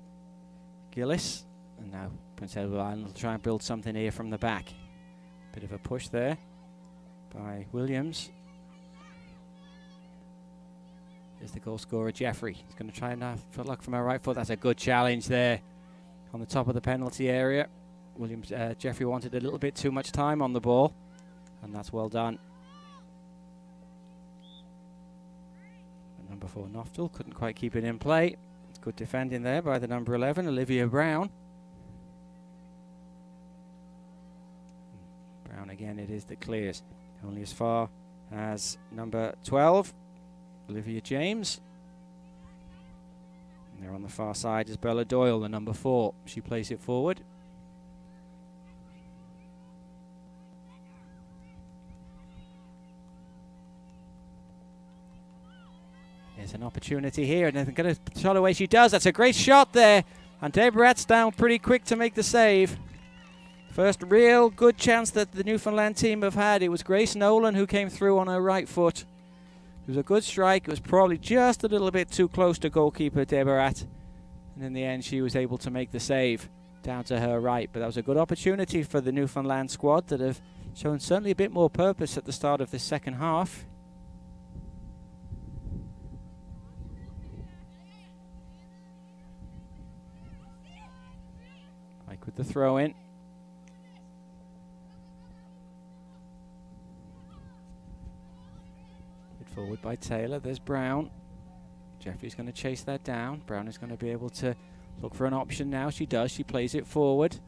Gillis. And now Prince Edward Island will try and build something here from the back. Bit of a push there by Williams. There's the goal scorer, Jeffrey. He's going to try and have luck from her right foot. That's a good challenge there on the top of the penalty area. Williams, Jeffrey wanted a little bit too much time on the ball, and that's well done. And number 4, Noftel, couldn't quite keep it in play. It's good defending there by the number 11, Olivia Brown. Brown again, it is that clears. Only as far as number 12, Olivia James. And there on the far side is Bella Doyle, the number 4. She plays it forward. There's an opportunity here, and they're going to shot away. She does. That's a great shot there. And Debarat's down pretty quick to make the save. First real good chance that the Newfoundland team have had. It was Grace Nolan who came through on her right foot. It was a good strike. It was probably just a little bit too close to goalkeeper Debarat. And in the end, she was able to make the save down to her right. But that was a good opportunity for the Newfoundland squad that have shown certainly a bit more purpose at the start of this second half. With the throw in. Put forward by Taylor. There's Brown. Jeffrey's going to chase that down. Brown is going to be able to look for an option now. She does. She plays it forward.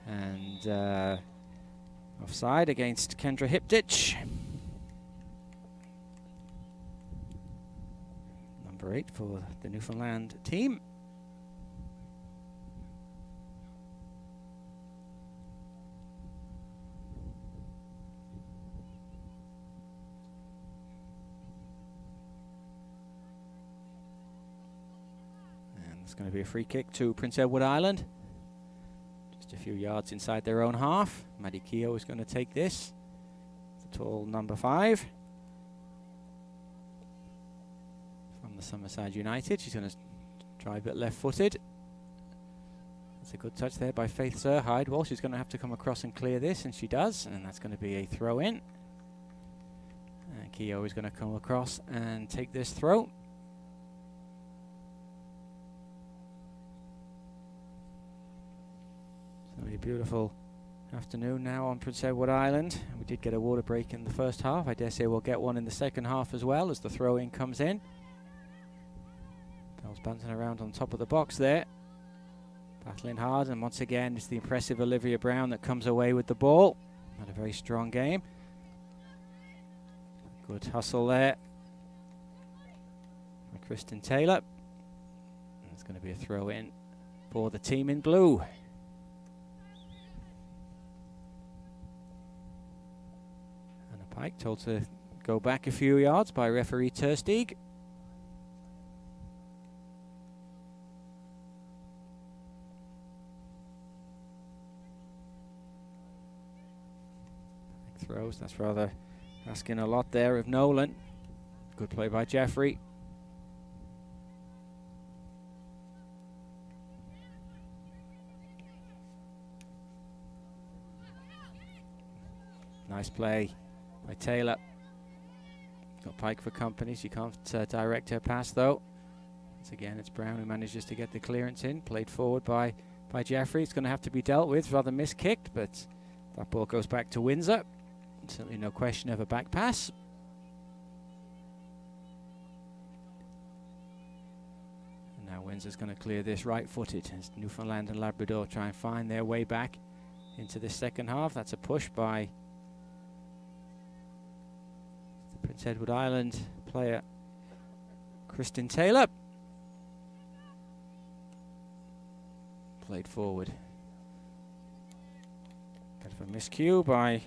And offside against Kendra Hiptich. Number 8 for the Newfoundland team. It's going to be a free kick to Prince Edward Island. Just a few yards inside their own half. Maddie Keogh is going to take this. The tall number 5. From the Summerside United. She's going to drive it left-footed. That's a good touch there by Faith Zerhide. Well, she's going to have to come across and clear this, and she does. And that's going to be a throw-in. And Keogh is going to come across and take this throw. A beautiful afternoon now on Prince Edward Island. We did get a water break in the first half. I dare say we'll get one in the second half as well as the throw-in comes in. Bell's bouncing around on top of the box there. Battling hard, and once again it's the impressive Olivia Brown that comes away with the ball. Had a very strong game. Good hustle there by Kristen Taylor. And it's going to be a throw-in for the team in blue. Pike told to go back a few yards by referee Tersteeg. throws. That's rather asking a lot there of Nolan. Good play by Jeffrey. Nice play by Taylor. Got Pike for company. She can't direct her pass though. Once again, it's Brown who manages to get the clearance in. Played forward by Jeffrey. It's going to have to be dealt with. Rather miskicked, but that ball goes back to Windsor. Certainly no question of a back pass. And now Windsor's going to clear this right-footed as Newfoundland and Labrador try and find their way back into this second half. That's a push by the Prince Edward Island player Kristen Taylor. Played forward. Bit of a miscue by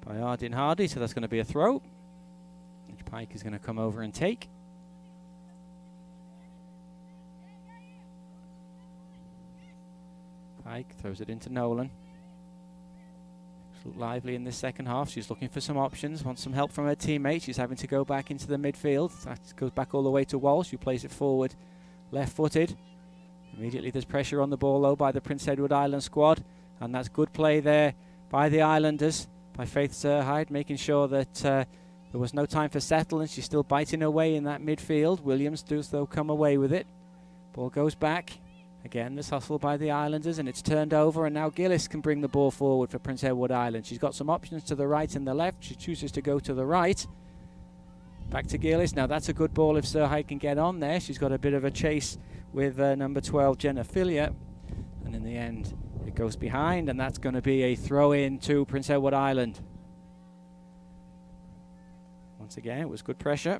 Ardin Hardy, so that's going to be a throw, which Pike is going to come over and take. Pike throws it into Nolan. She's looked lively in this second half. She's looking for some options, wants some help from her teammates. She's having to go back into the midfield. That goes back all the way to Walsh, who plays it forward left-footed. Immediately there's pressure on the ball though by the Prince Edward Island squad, and that's good play there by the Islanders, by Faith Zerhide, making sure that there was no time for settle, and she's still biting away in that midfield. Williams does though come away with it. Ball goes back. Again, this hustle by the Islanders, and it's turned over, and now Gillis can bring the ball forward for Prince Edward Island. She's got some options to the right and the left. She chooses to go to the right. Back to Gillis. Now that's a good ball if Zerhide can get on there. She's got a bit of a chase with number 12, Jenna Filia. And in the end, it goes behind, and that's going to be a throw-in to Prince Edward Island. Once again, it was good pressure.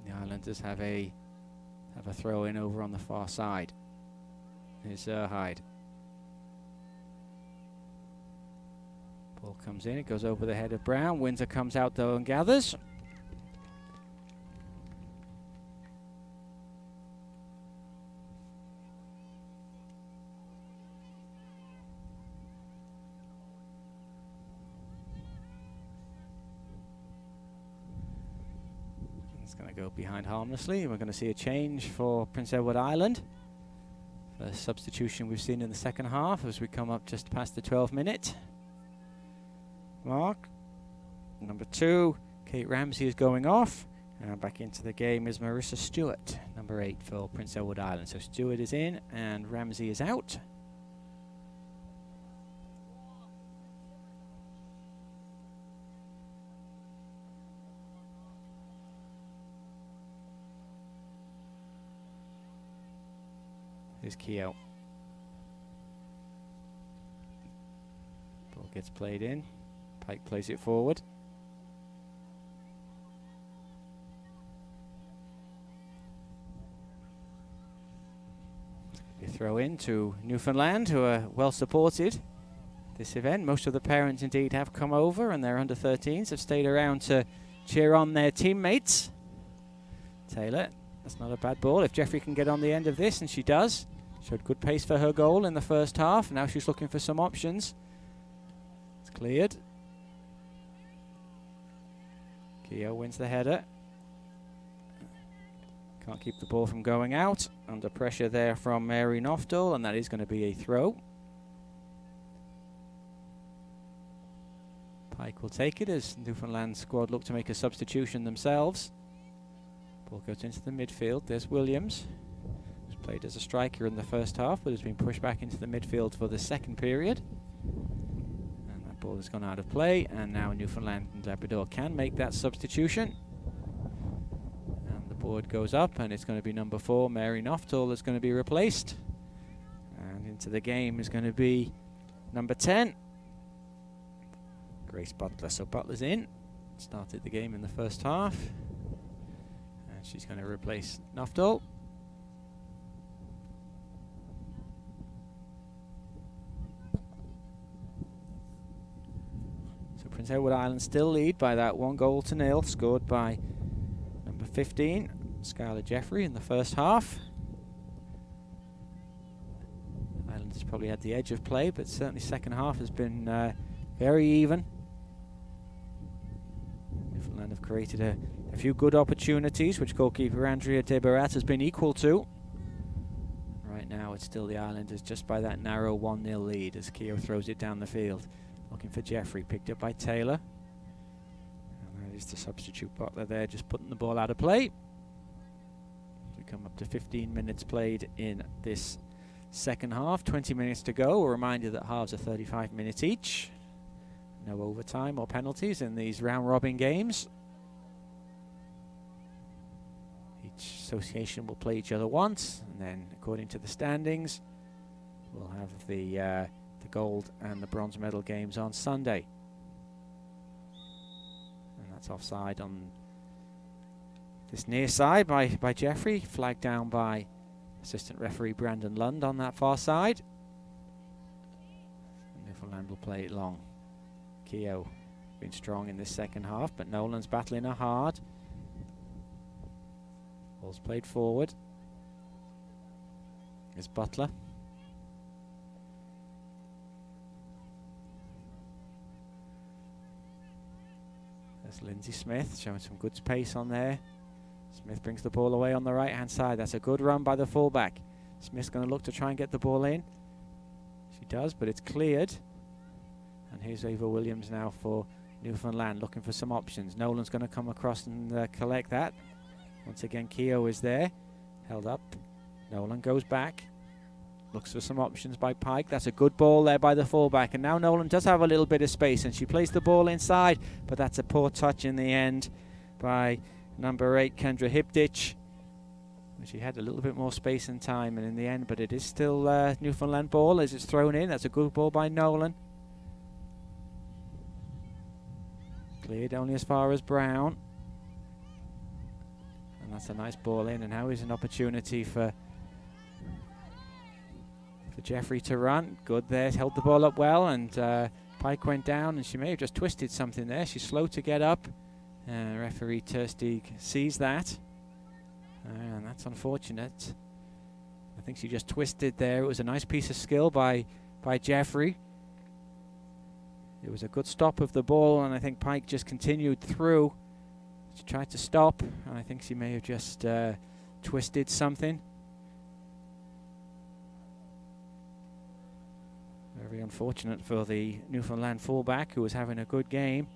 The Islanders have a throw-in over on the far side. Here's Zerhide. Ball comes in, it goes over the head of Brown. Windsor comes out though and gathers. It's going to go behind harmlessly. We're going to see a change for Prince Edward Island. First substitution we've seen in the second half as we come up just past the 12-minute mark. Number 2, Kate Ramsey is going off. And back into the game is Marissa Stewart, number 8 for Prince Edward Island. So Stewart is in and Ramsey is out. Here's Keogh. Ball gets played in. Pike plays it forward. You throw in to Newfoundland, who are well supported this event. Most of the parents indeed have come over, and their under-13s have stayed around to cheer on their teammates. Taylor, that's not a bad ball. If Jeffrey can get on the end of this, and she does. Showed good pace for her goal in the first half. Now she's looking for some options. It's cleared. Keogh wins the header. Can't keep the ball from going out. Under pressure there from Mary Nofdal, and that is going to be a throw. Pike will take it as Newfoundland squad look to make a substitution themselves. Ball goes into the midfield. There's Williams, who's played as a striker in the first half, but has been pushed back into the midfield for the second period. And that ball has gone out of play, and now Newfoundland and Labrador can make that substitution. And the board goes up, and it's going to be number 4, Mary Nofdal, that's going to be replaced. And into the game is going to be number 10, Grace Butler. So Butler's in, started the game in the first half. And she's going to replace Nofdal. So Prince Edward Island still lead by that 1-0, scored by number 15, Skylar Jeffrey, in the first half. Ireland has probably had the edge of play, but certainly second half has been very even. Newfoundland have created a few good opportunities, which goalkeeper Andrea De Barat has been equal to. Right now it's still the Islanders just by that narrow 1-0 lead as Keogh throws it down the field. Looking for Jeffrey, picked up by Taylor. And that is the substitute Butler there, just putting the ball out of play. We come up to 15 minutes played in this second half, 20 minutes to go. A reminder that halves are 35 minutes each. No overtime or penalties in these round-robin games. Each association will play each other once, and then according to the standings, we'll have the gold and the bronze medal games on Sunday. And that's offside on this near side by Jeffrey, flagged down by assistant referee Brandon Lund on that far side. And Newfoundland will play it long. Keogh been strong in this second half, but Nolan's battling her hard. Ball's played forward. Here's Butler. There's Lindsay Smith showing some good pace on there. Smith brings the ball away on the right hand side. That's a good run by the fullback. Smith's going to look to try and get the ball in. She does, but it's cleared. And here's Ava Williams now for Newfoundland, looking for some options. Nolan's going to come across and collect that. Once again, Keogh is there, held up. Nolan goes back, looks for some options by Pike. That's a good ball there by the fullback. And now Nolan does have a little bit of space, and she plays the ball inside, but that's a poor touch in the end by number 8, Kendra Hipditch. She had a little bit more space and time, and in the end, but it is still Newfoundland ball as it's thrown in. That's a good ball by Nolan. Cleared only as far as Brown. And that's a nice ball in, and now is an opportunity for Jeffrey to run. Good there, held the ball up well, and Pike went down, and she may have just twisted something there. She's slow to get up. Referee Terstig sees that, and that's unfortunate. I think she just twisted there. It was a nice piece of skill by Jeffrey. It was a good stop of the ball, and I think Pike just continued through. She tried to stop, and I think she may have just twisted something. Very unfortunate for the Newfoundland fullback, who was having a good game,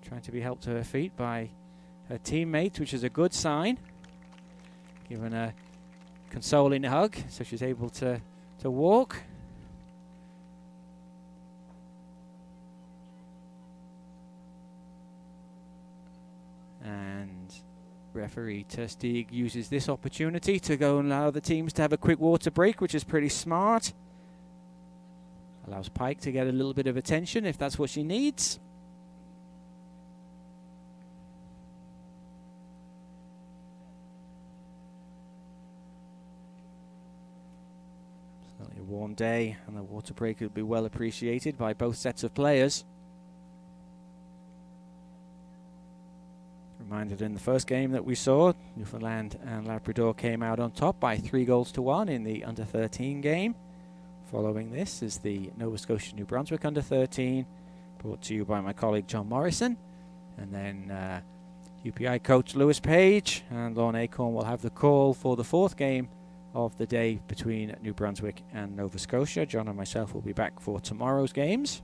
trying to be helped to her feet by her teammates, which is a good sign. Given a consoling hug, so she's able to walk. And referee Terstig uses this opportunity to go and allow the teams to have a quick water break, which is pretty smart. Allows Pike to get a little bit of attention if that's what she needs. Certainly a warm day, and the water break will be well appreciated by both sets of players. Reminded in the first game that we saw, Newfoundland and Labrador came out on top by 3-1 in the under-13 game. Following this is the Nova Scotia New Brunswick under-13, brought to you by my colleague John Morrison. And then UPI coach Lewis Page and Lorne Acorn will have the call for the fourth game of the day between New Brunswick and Nova Scotia. John and myself will be back for tomorrow's games.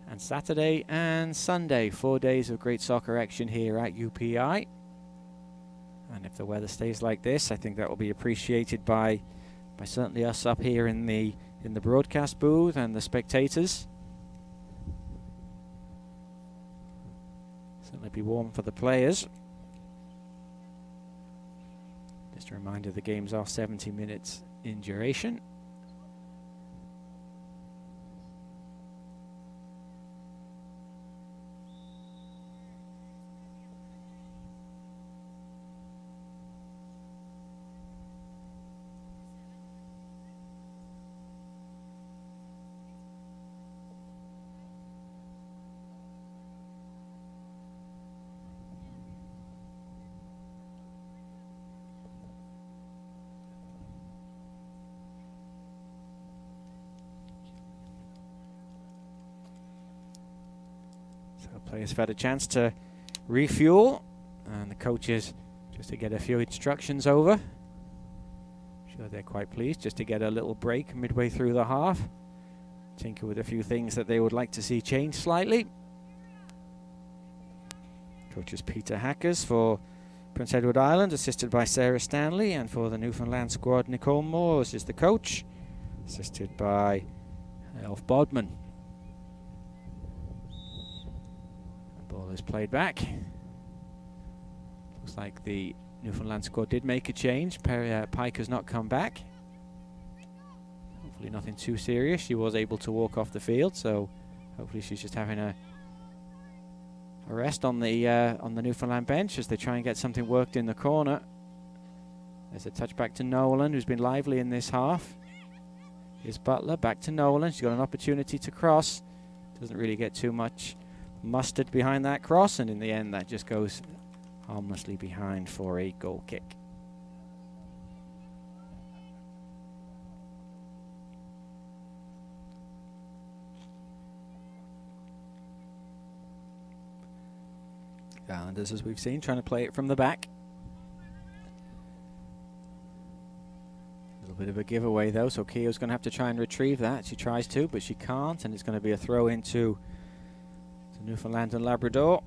And Saturday and Sunday, 4 days of great soccer action here at UPI. And if the weather stays like this, I think that will be appreciated by certainly us up here in the broadcast booth and the spectators. Certainly be warm for the players. Just a reminder, the games are 70 minutes in duration. So players have had a chance to refuel, and the coaches just to get a few instructions over. I'm sure they're quite pleased just to get a little break midway through the half. Tinker with a few things that they would like to see change slightly. Coaches Peter Hackers for Prince Edward Island, assisted by Sarah Stanley, and for the Newfoundland squad, Nicole Moores is the coach, assisted by Elf Bodman. The ball is played back. Looks like the Newfoundland squad did make a change. Pike has not come back. Hopefully nothing too serious. She was able to walk off the field, so hopefully she's just having a rest on the Newfoundland bench as they try and get something worked in the corner. There's a touch back to Nolan, who's been lively in this half. Here's Butler, back to Nolan. She's got an opportunity to cross. Doesn't really get too much mustard behind that cross, and in the end that just goes harmlessly behind for a goal kick. Islanders, as we've seen, trying to play it from the back. A little bit of a giveaway though, so Keogh's going to have to try and retrieve that. She tries to, but she can't, and it's going to be a throw into Newfoundland and Labrador.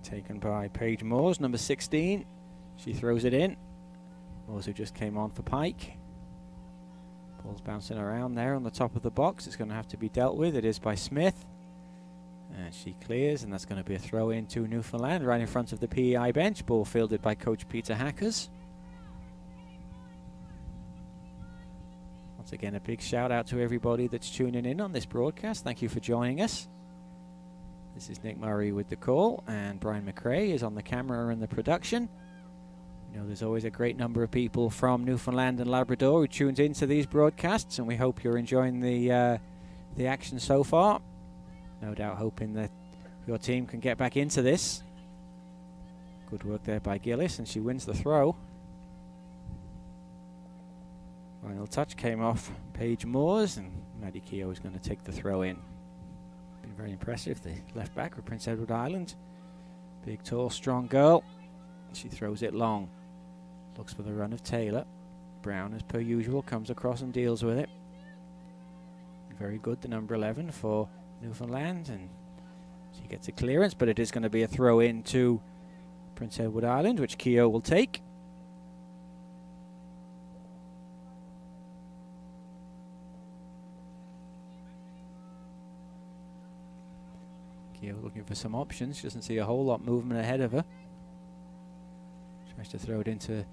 Taken by Paige Moores, number 16. She throws it in. Moores, who just came on for Pike. Ball's bouncing around there on the top of the box. It's going to have to be dealt with. It is by Smith. And she clears, and that's going to be a throw into Newfoundland right in front of the PEI bench. Ball fielded by Coach Peter Hackers. Once again, a big shout out to everybody that's tuning in on this broadcast. Thank you for joining us. This is Nick Murray with the call, and Brian McRae is on the camera and the production. You know, there's always a great number of people from Newfoundland and Labrador who tunes into these broadcasts, and we hope you're enjoying the action so far. No doubt hoping that your team can get back into this. Good work there by Gillis, and she wins the throw. Final touch came off Paige Moores, and Maddie Keogh is going to take the throw in. Been very impressive, the left back of Prince Edward Island. Big, tall, strong girl. She throws it long. Looks for the run of Taylor. Brown, as per usual, comes across and deals with it. Very good, the number 11 for Newfoundland, and she gets a clearance, but it is going to be a throw in to Prince Edward Island, which Keogh will take. Keogh looking for some options. She doesn't see a whole lot movement ahead of her. Tries to throw it into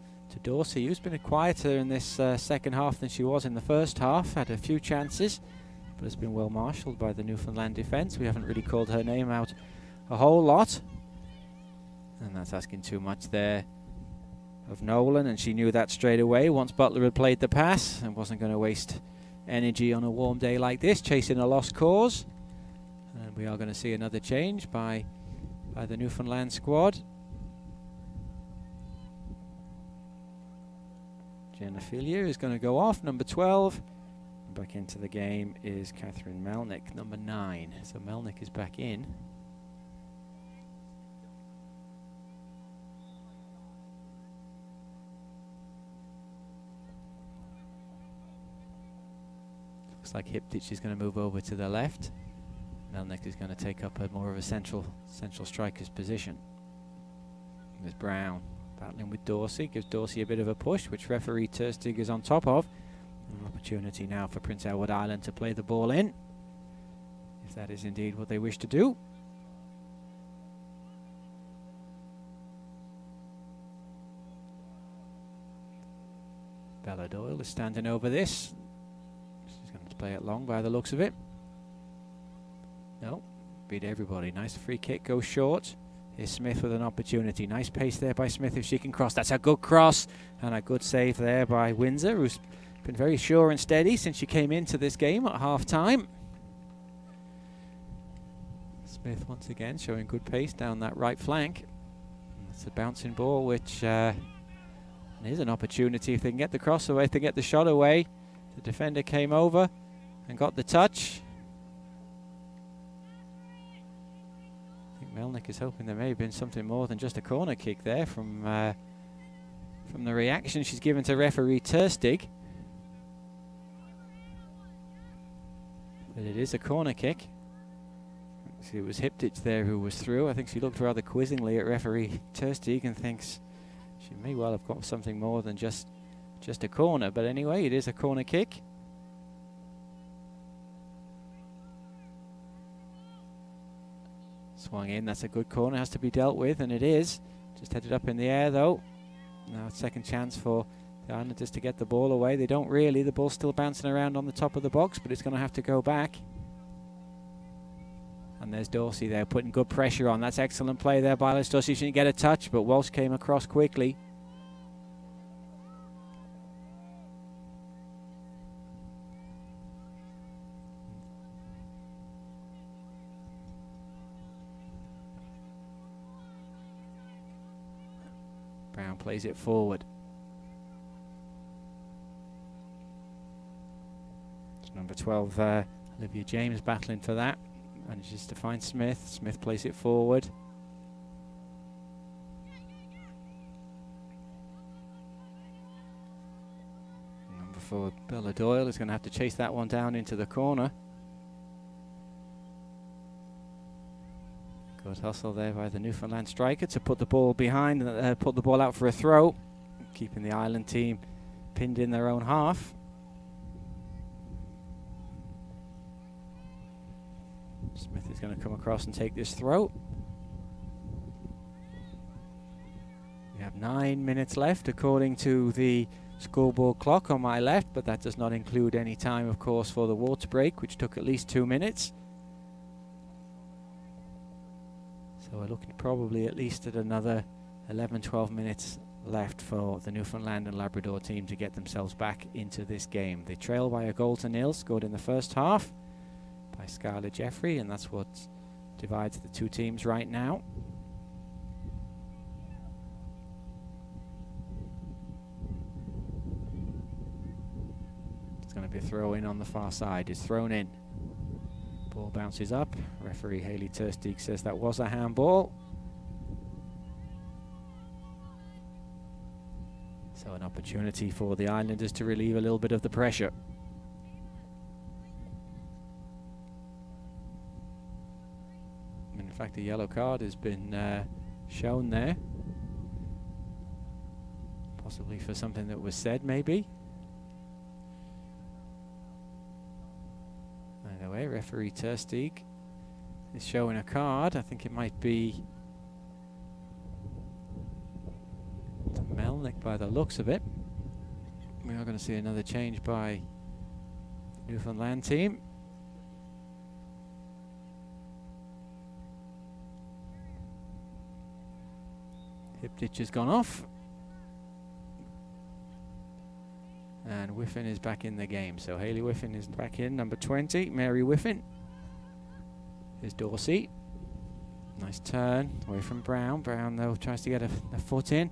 Dorsey, who's been quieter in this second half than she was in the first half. Had a few chances, but has been well marshalled by the Newfoundland defence. We haven't really called her name out a whole lot, and that's asking too much there of Nolan, and she knew that straight away once Butler had played the pass and wasn't going to waste energy on a warm day like this chasing a lost cause. And we are going to see another change by the Newfoundland squad. Jenna Fillier is going to go off, number 12. Back into the game is Catherine Melnick, number 9. So Melnick is back in. Looks like Hiptich is going to move over to the left. Melnick is going to take up more of a central striker's position. There's Brown battling with Dorsey, gives Dorsey a bit of a push, which referee Terstig is on top of. An opportunity now for Prince Edward Island to play the ball in, if that is indeed what they wish to do. Bella Doyle is standing over this. She's going to play it long by the looks of it. No, beat everybody. Nice free kick, goes short. Here's Smith with an opportunity. Nice pace there by Smith if she can cross. That's a good cross, and a good save there by Windsor, who's been very sure and steady since she came into this game at half-time. Smith once again showing good pace down that right flank. It's a bouncing ball, which is an opportunity if they can get the cross away, if they get the shot away. The defender came over and got the touch. I Melnick is hoping there may have been something more than just a corner kick there from the reaction she's given to referee Terstig. But it is a corner kick. See, it was Hiptich there who was through. I think she looked rather quizzingly at referee Terstig and thinks she may well have got something more than just a corner. But anyway, it is a corner kick. Swung in, that's a good corner, has to be dealt with, and it is. Just headed up in the air though. Now second chance for the Islanders to get the ball away. They don't really, the ball's still bouncing around on the top of the box, but it's going to have to go back. And there's Dorsey there putting good pressure on. That's excellent play there by Alice Dorsey. She didn't get a touch, but Walsh came across quickly. Brown plays it forward. It's number 12, Olivia James battling for that. Manages to find Smith. Smith plays it forward. Number 4, Bella Doyle is going to have to chase that one down into the corner. Good hustle there by the Newfoundland striker to put the ball behind and put the ball out for a throw, keeping the Ireland team pinned in their own half. Smith is going to come across and take this throw. We have 9 minutes left according to the scoreboard clock on my left, but that does not include any time, of course, for the water break, which took at least 2 minutes. So we're looking probably at least at another 11-12 minutes left for the Newfoundland and Labrador team to get themselves back into this game. They trail by a goal to nil, scored in the first half by Scarlett Jeffrey, and that's what divides the two teams right now. It's going to be a throw in on the far side. It's thrown in. Ball bounces up. Referee Hayley Terstig says that was a handball. So an opportunity for the Islanders to relieve a little bit of the pressure. In fact, a yellow card has been shown there. Possibly for something that was said, maybe. Either way, referee Terstig is showing a card. I think it might be to Melnick by the looks of it. We are going to see another change by the Newfoundland team. Hiptich has gone off. And Whiffen is back in the game. So Hayley Whiffen is back in, number 20. Mary Whiffen. Here's Dorsey. Nice turn away from Brown. Brown, though, tries to get a foot in.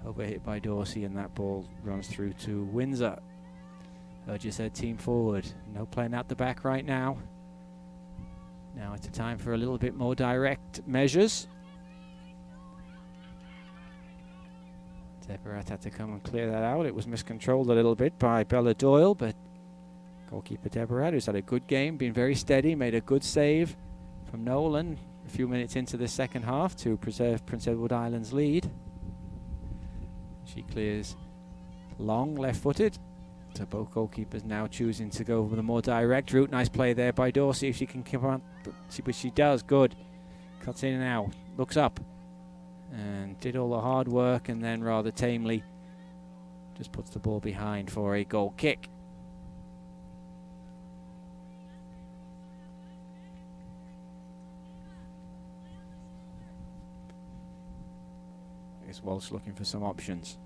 Overhit by Dorsey, and that ball runs through to Windsor. Urges her team forward. No playing out the back right now. Now it's a time for a little bit more direct measures. Deborah had to come and clear that out. It was miscontrolled a little bit by Bella Doyle, but goalkeeper Deborah, who's had a good game, been very steady, made a good save from Nolan a few minutes into the second half to preserve Prince Edward Island's lead. She clears long, left-footed. So both goalkeepers now choosing to go with a more direct route. Nice play there by Dorsey, if she can keep on, but she does, good. Cuts in and out, looks up. And did all the hard work, and then rather tamely just puts the ball behind for a goal kick. Is Walsh looking for some options?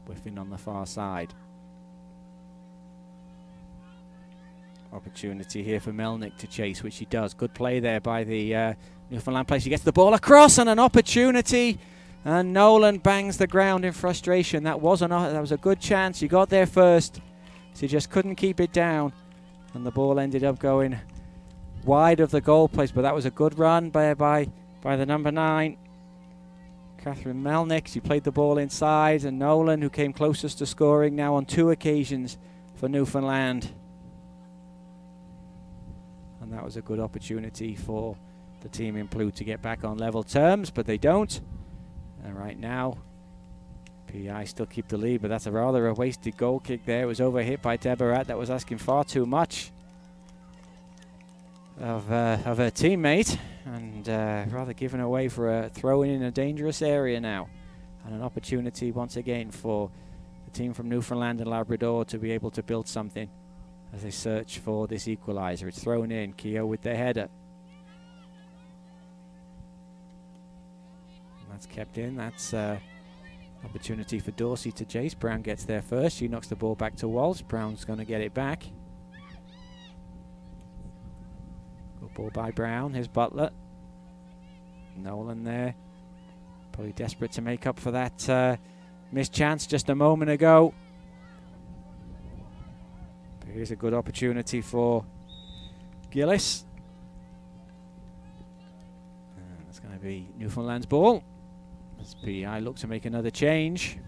Whiffing on the far side. Opportunity here for Melnick to chase, which she does. Good play there by the Newfoundland player. She gets the ball across, and an opportunity And Nolan bangs the ground in frustration. That was a good chance. He got there first. So he just couldn't keep it down. And the ball ended up going wide of the goal place. But that was a good run by the number 9, Catherine Melnick. She played the ball inside. And Nolan, who came closest to scoring now on 2 occasions for Newfoundland. And that was a good opportunity for the team in blue to get back on level terms. But they don't. And right now, PEI still keep the lead, but that's a wasted goal kick there. It was overhit by Deborah. That was asking far too much of her teammate, and rather given away for a throw-in in a dangerous area now. And an opportunity once again for the team from Newfoundland and Labrador to be able to build something as they search for this equaliser. It's thrown in, Keogh with the header. And that's kept in. That's opportunity for Dorsey to chase. Brown gets there first. She knocks the ball back to Walsh. Brown's going to get it back. Good ball by Brown. Here's Butler. Nolan there. Probably desperate to make up for that missed chance just a moment ago. But here's a good opportunity for Gillis. And it's going to be Newfoundland's ball. As PEI look to make another change.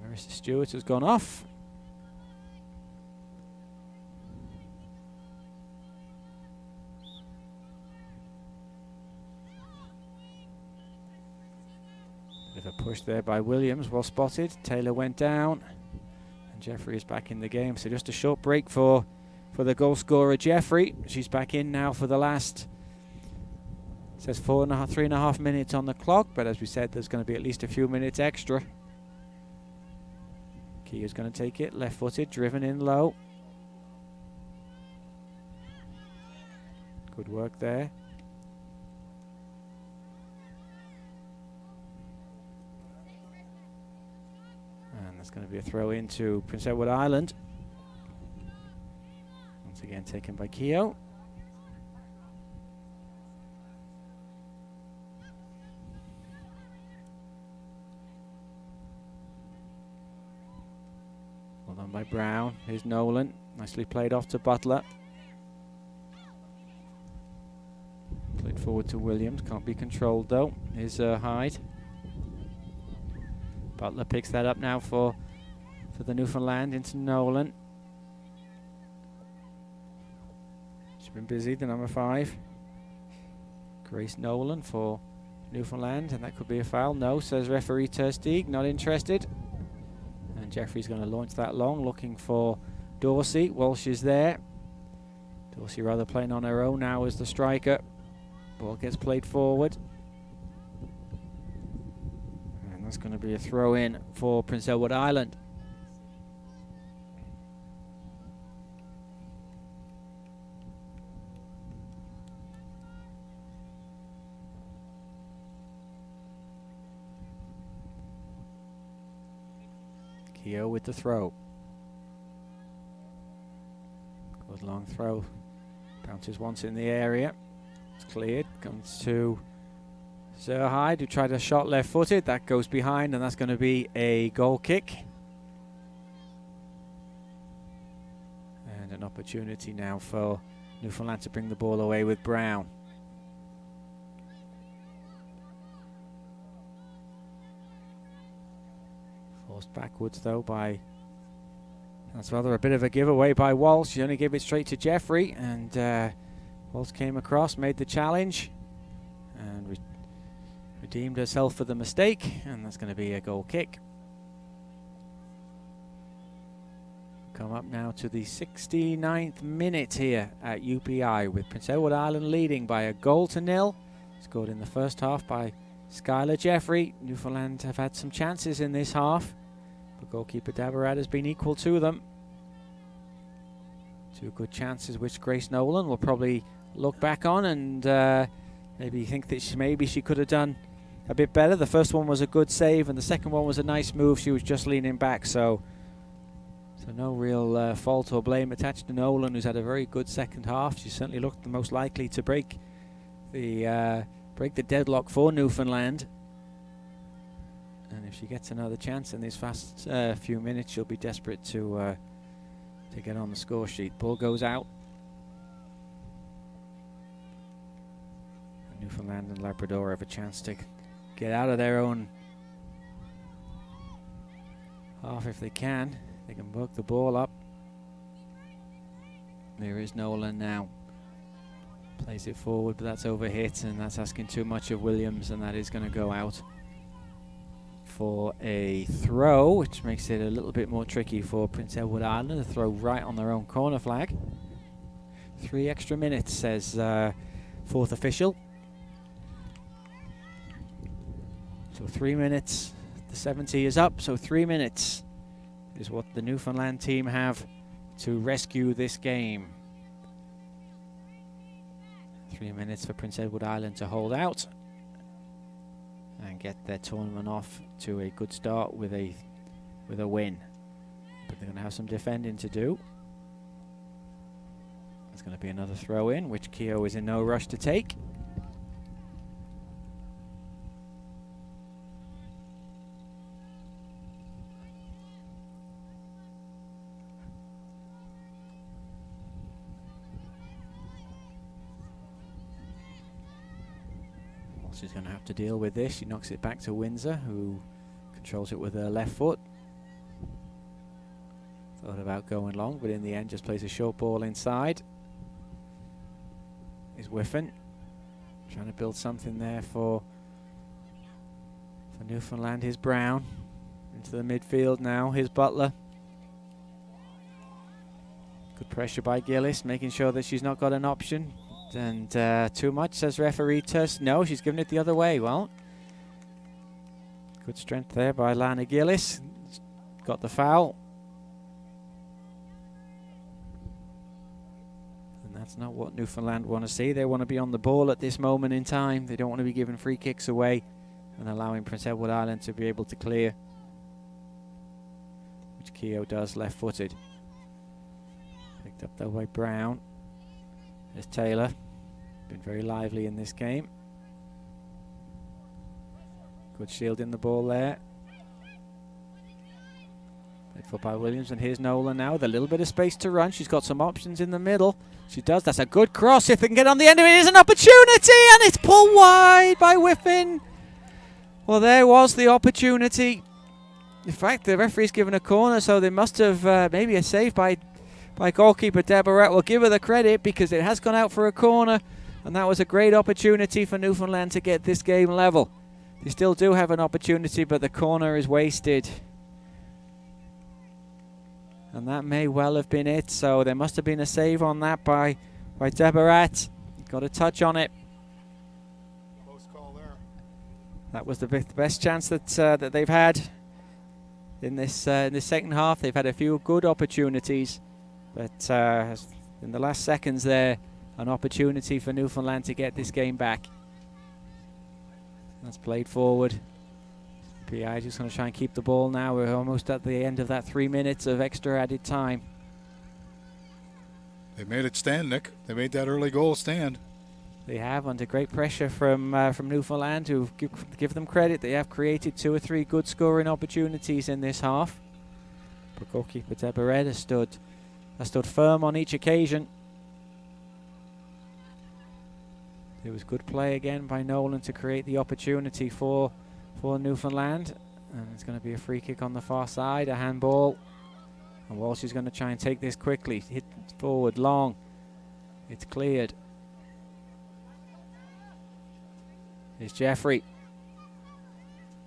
Marissa Stewart has gone off. Bit of a push there by Williams, well spotted. Taylor went down, and Jeffrey is back in the game. So just a short break for the goal scorer Jeffrey. She's back in now for the last, it says 3.5 minutes on the clock, but as we said, there's going to be at least a few minutes extra. Kia's going to take it, left-footed, driven in low. Good work there. And that's going to be a throw into Prince Edward Island. Once again taken by Keogh. Well done by Brown. Here's Nolan. Nicely played off to Butler. Played forward to Williams. Can't be controlled though. Here's Hyde. Butler picks that up now for the Newfoundland into Nolan. She's been busy, the number 5. Grace Nolan for Newfoundland, and that could be a foul. No, says referee Tersteeg, not interested. And Jeffrey's going to launch that long, looking for Dorsey. Walsh is there. Dorsey rather playing on her own now as the striker. Ball gets played forward. And that's going to be a throw in for Prince Edward Island. Keogh with the throw. Good long throw. Bounces once in the area. It's cleared. Comes to Zerhide, who tried a shot left-footed. That goes behind, and that's going to be a goal kick. And an opportunity now for Newfoundland to bring the ball away with Brown. Forced backwards though by, that's rather a bit of a giveaway by Walsh. She only gave it straight to Jeffrey, and Walsh came across, made the challenge, and redeemed herself for the mistake, and that's going to be a goal kick. Come up now to the 69th minute here at UPI, with Prince Edward Island leading by 1-0. Scored in the first half by Skylar Jeffrey. Newfoundland have had some chances in this half, but goalkeeper Dabarad has been equal to them. 2 good chances which Grace Nolan will probably look back on and maybe think that maybe she could have done a bit better. The first one was a good save, and the second one was a nice move. She was just leaning back, so So no real fault or blame attached to Nolan, who's had a very good second half. She certainly looked the most likely to break the deadlock for Newfoundland. And if she gets another chance in these fast few minutes, she'll be desperate to get on the score sheet. Ball goes out. And Newfoundland and Labrador have a chance to get out of their own half if they can. They can work the ball up. There is Nolan now. Plays it forward, but that's overhit, and that's asking too much of Williams, and that is going to go out for a throw, which makes it a little bit more tricky for Prince Edward Island. A throw right on their own corner flag. 3 extra minutes, says fourth official. So 3 minutes. The 70 is up, so 3 minutes is what the Newfoundland team have to rescue this game. 3 minutes for Prince Edward Island to hold out and get their tournament off to a good start with a win. But they're going to have some defending to do. There's going to be another throw in, which Keogh is in no rush to take. She's going to have to deal with this. She knocks it back to Windsor, who controls it with her left foot. Thought about going long, but in the end just plays a short ball inside. Is Whiffen trying to build something there for Newfoundland. Here's Brown into the midfield now. Here's Butler. Good pressure by Gillis, making sure that she's not got an option. And too much, says referee Tuss. No, she's given it the other way. Well, good strength there by Lana Gillis. Got the foul. And that's not what Newfoundland want to see. They want to be on the ball at this moment in time. They don't want to be giving free kicks away and allowing Prince Edward Island to be able to clear, which Keogh does, left-footed. Picked up though by Brown. There's Taylor. Been very lively in this game. Good shielding the ball there. Played for by Williams, and here's Nolan now with a little bit of space to run. She's got some options in the middle. She does. That's a good cross. If they can get on the end of it, it is an opportunity, and it's pulled wide by Whiffen. Well, there was the opportunity. In fact, the referee's given a corner, so they must have maybe a save by goalkeeper Deborah. We'll give her the credit because it has gone out for a corner, and that was a great opportunity for Newfoundland to get this game level. They still do have an opportunity, but the corner is wasted. And that may well have been it, so there must have been a save on that by Deborah. Got a touch on it. Close call there. That was the best chance that they've had in this second half. They've had a few good opportunities. But in the last seconds there, an opportunity for Newfoundland to get this game back. That's played forward. PEI just going to try and keep the ball now. We're almost at the end of that 3 minutes of extra added time. They made it stand, Nick. They made that early goal stand. They have, under great pressure from Newfoundland, who give them credit. They have created 2 or 3 good scoring opportunities in this half. But goalkeeper Deborah has stood firm on each occasion. It was good play again by Nolan to create the opportunity for Newfoundland. And it's going to be a free kick on the far side, a handball. And Walsh is going to try and take this quickly. Hit forward, long. It's cleared. Here's Jeffrey,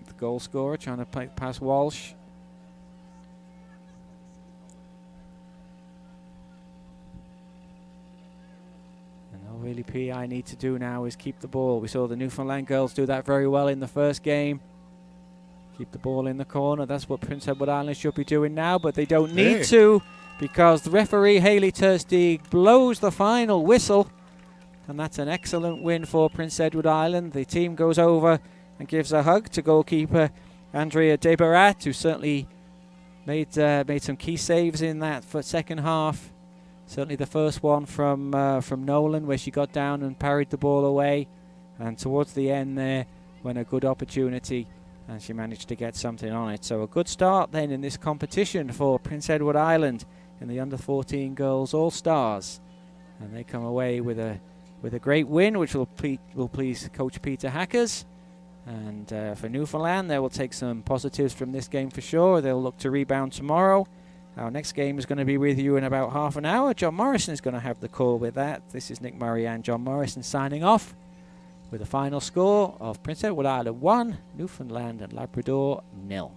the goal scorer, trying to play past Walsh. Really, PEI need to do now is keep the ball. We saw the Newfoundland girls do that very well in the first game. Keep the ball in the corner. That's what Prince Edward Island should be doing now, but they don't need to, because the referee, Hayley Tersteeg, blows the final whistle. And that's an excellent win for Prince Edward Island. The team goes over and gives a hug to goalkeeper Andrea Debarat, who certainly made some key saves in that second half. Certainly the first one from Nolan, where she got down and parried the ball away, and towards the end there, when a good opportunity, and she managed to get something on it. So a good start then in this competition for Prince Edward Island in the under-14 girls All-Stars, and they come away with a great win, which will please Coach Peter Hackers. And for Newfoundland, they will take some positives from this game for sure. They'll look to rebound tomorrow. Our next game is going to be with you in about half an hour. John Morrison is going to have the call with that. This is Nick Murray and John Morrison signing off with a final score of Prince Edward Island 1, Newfoundland and Labrador 0.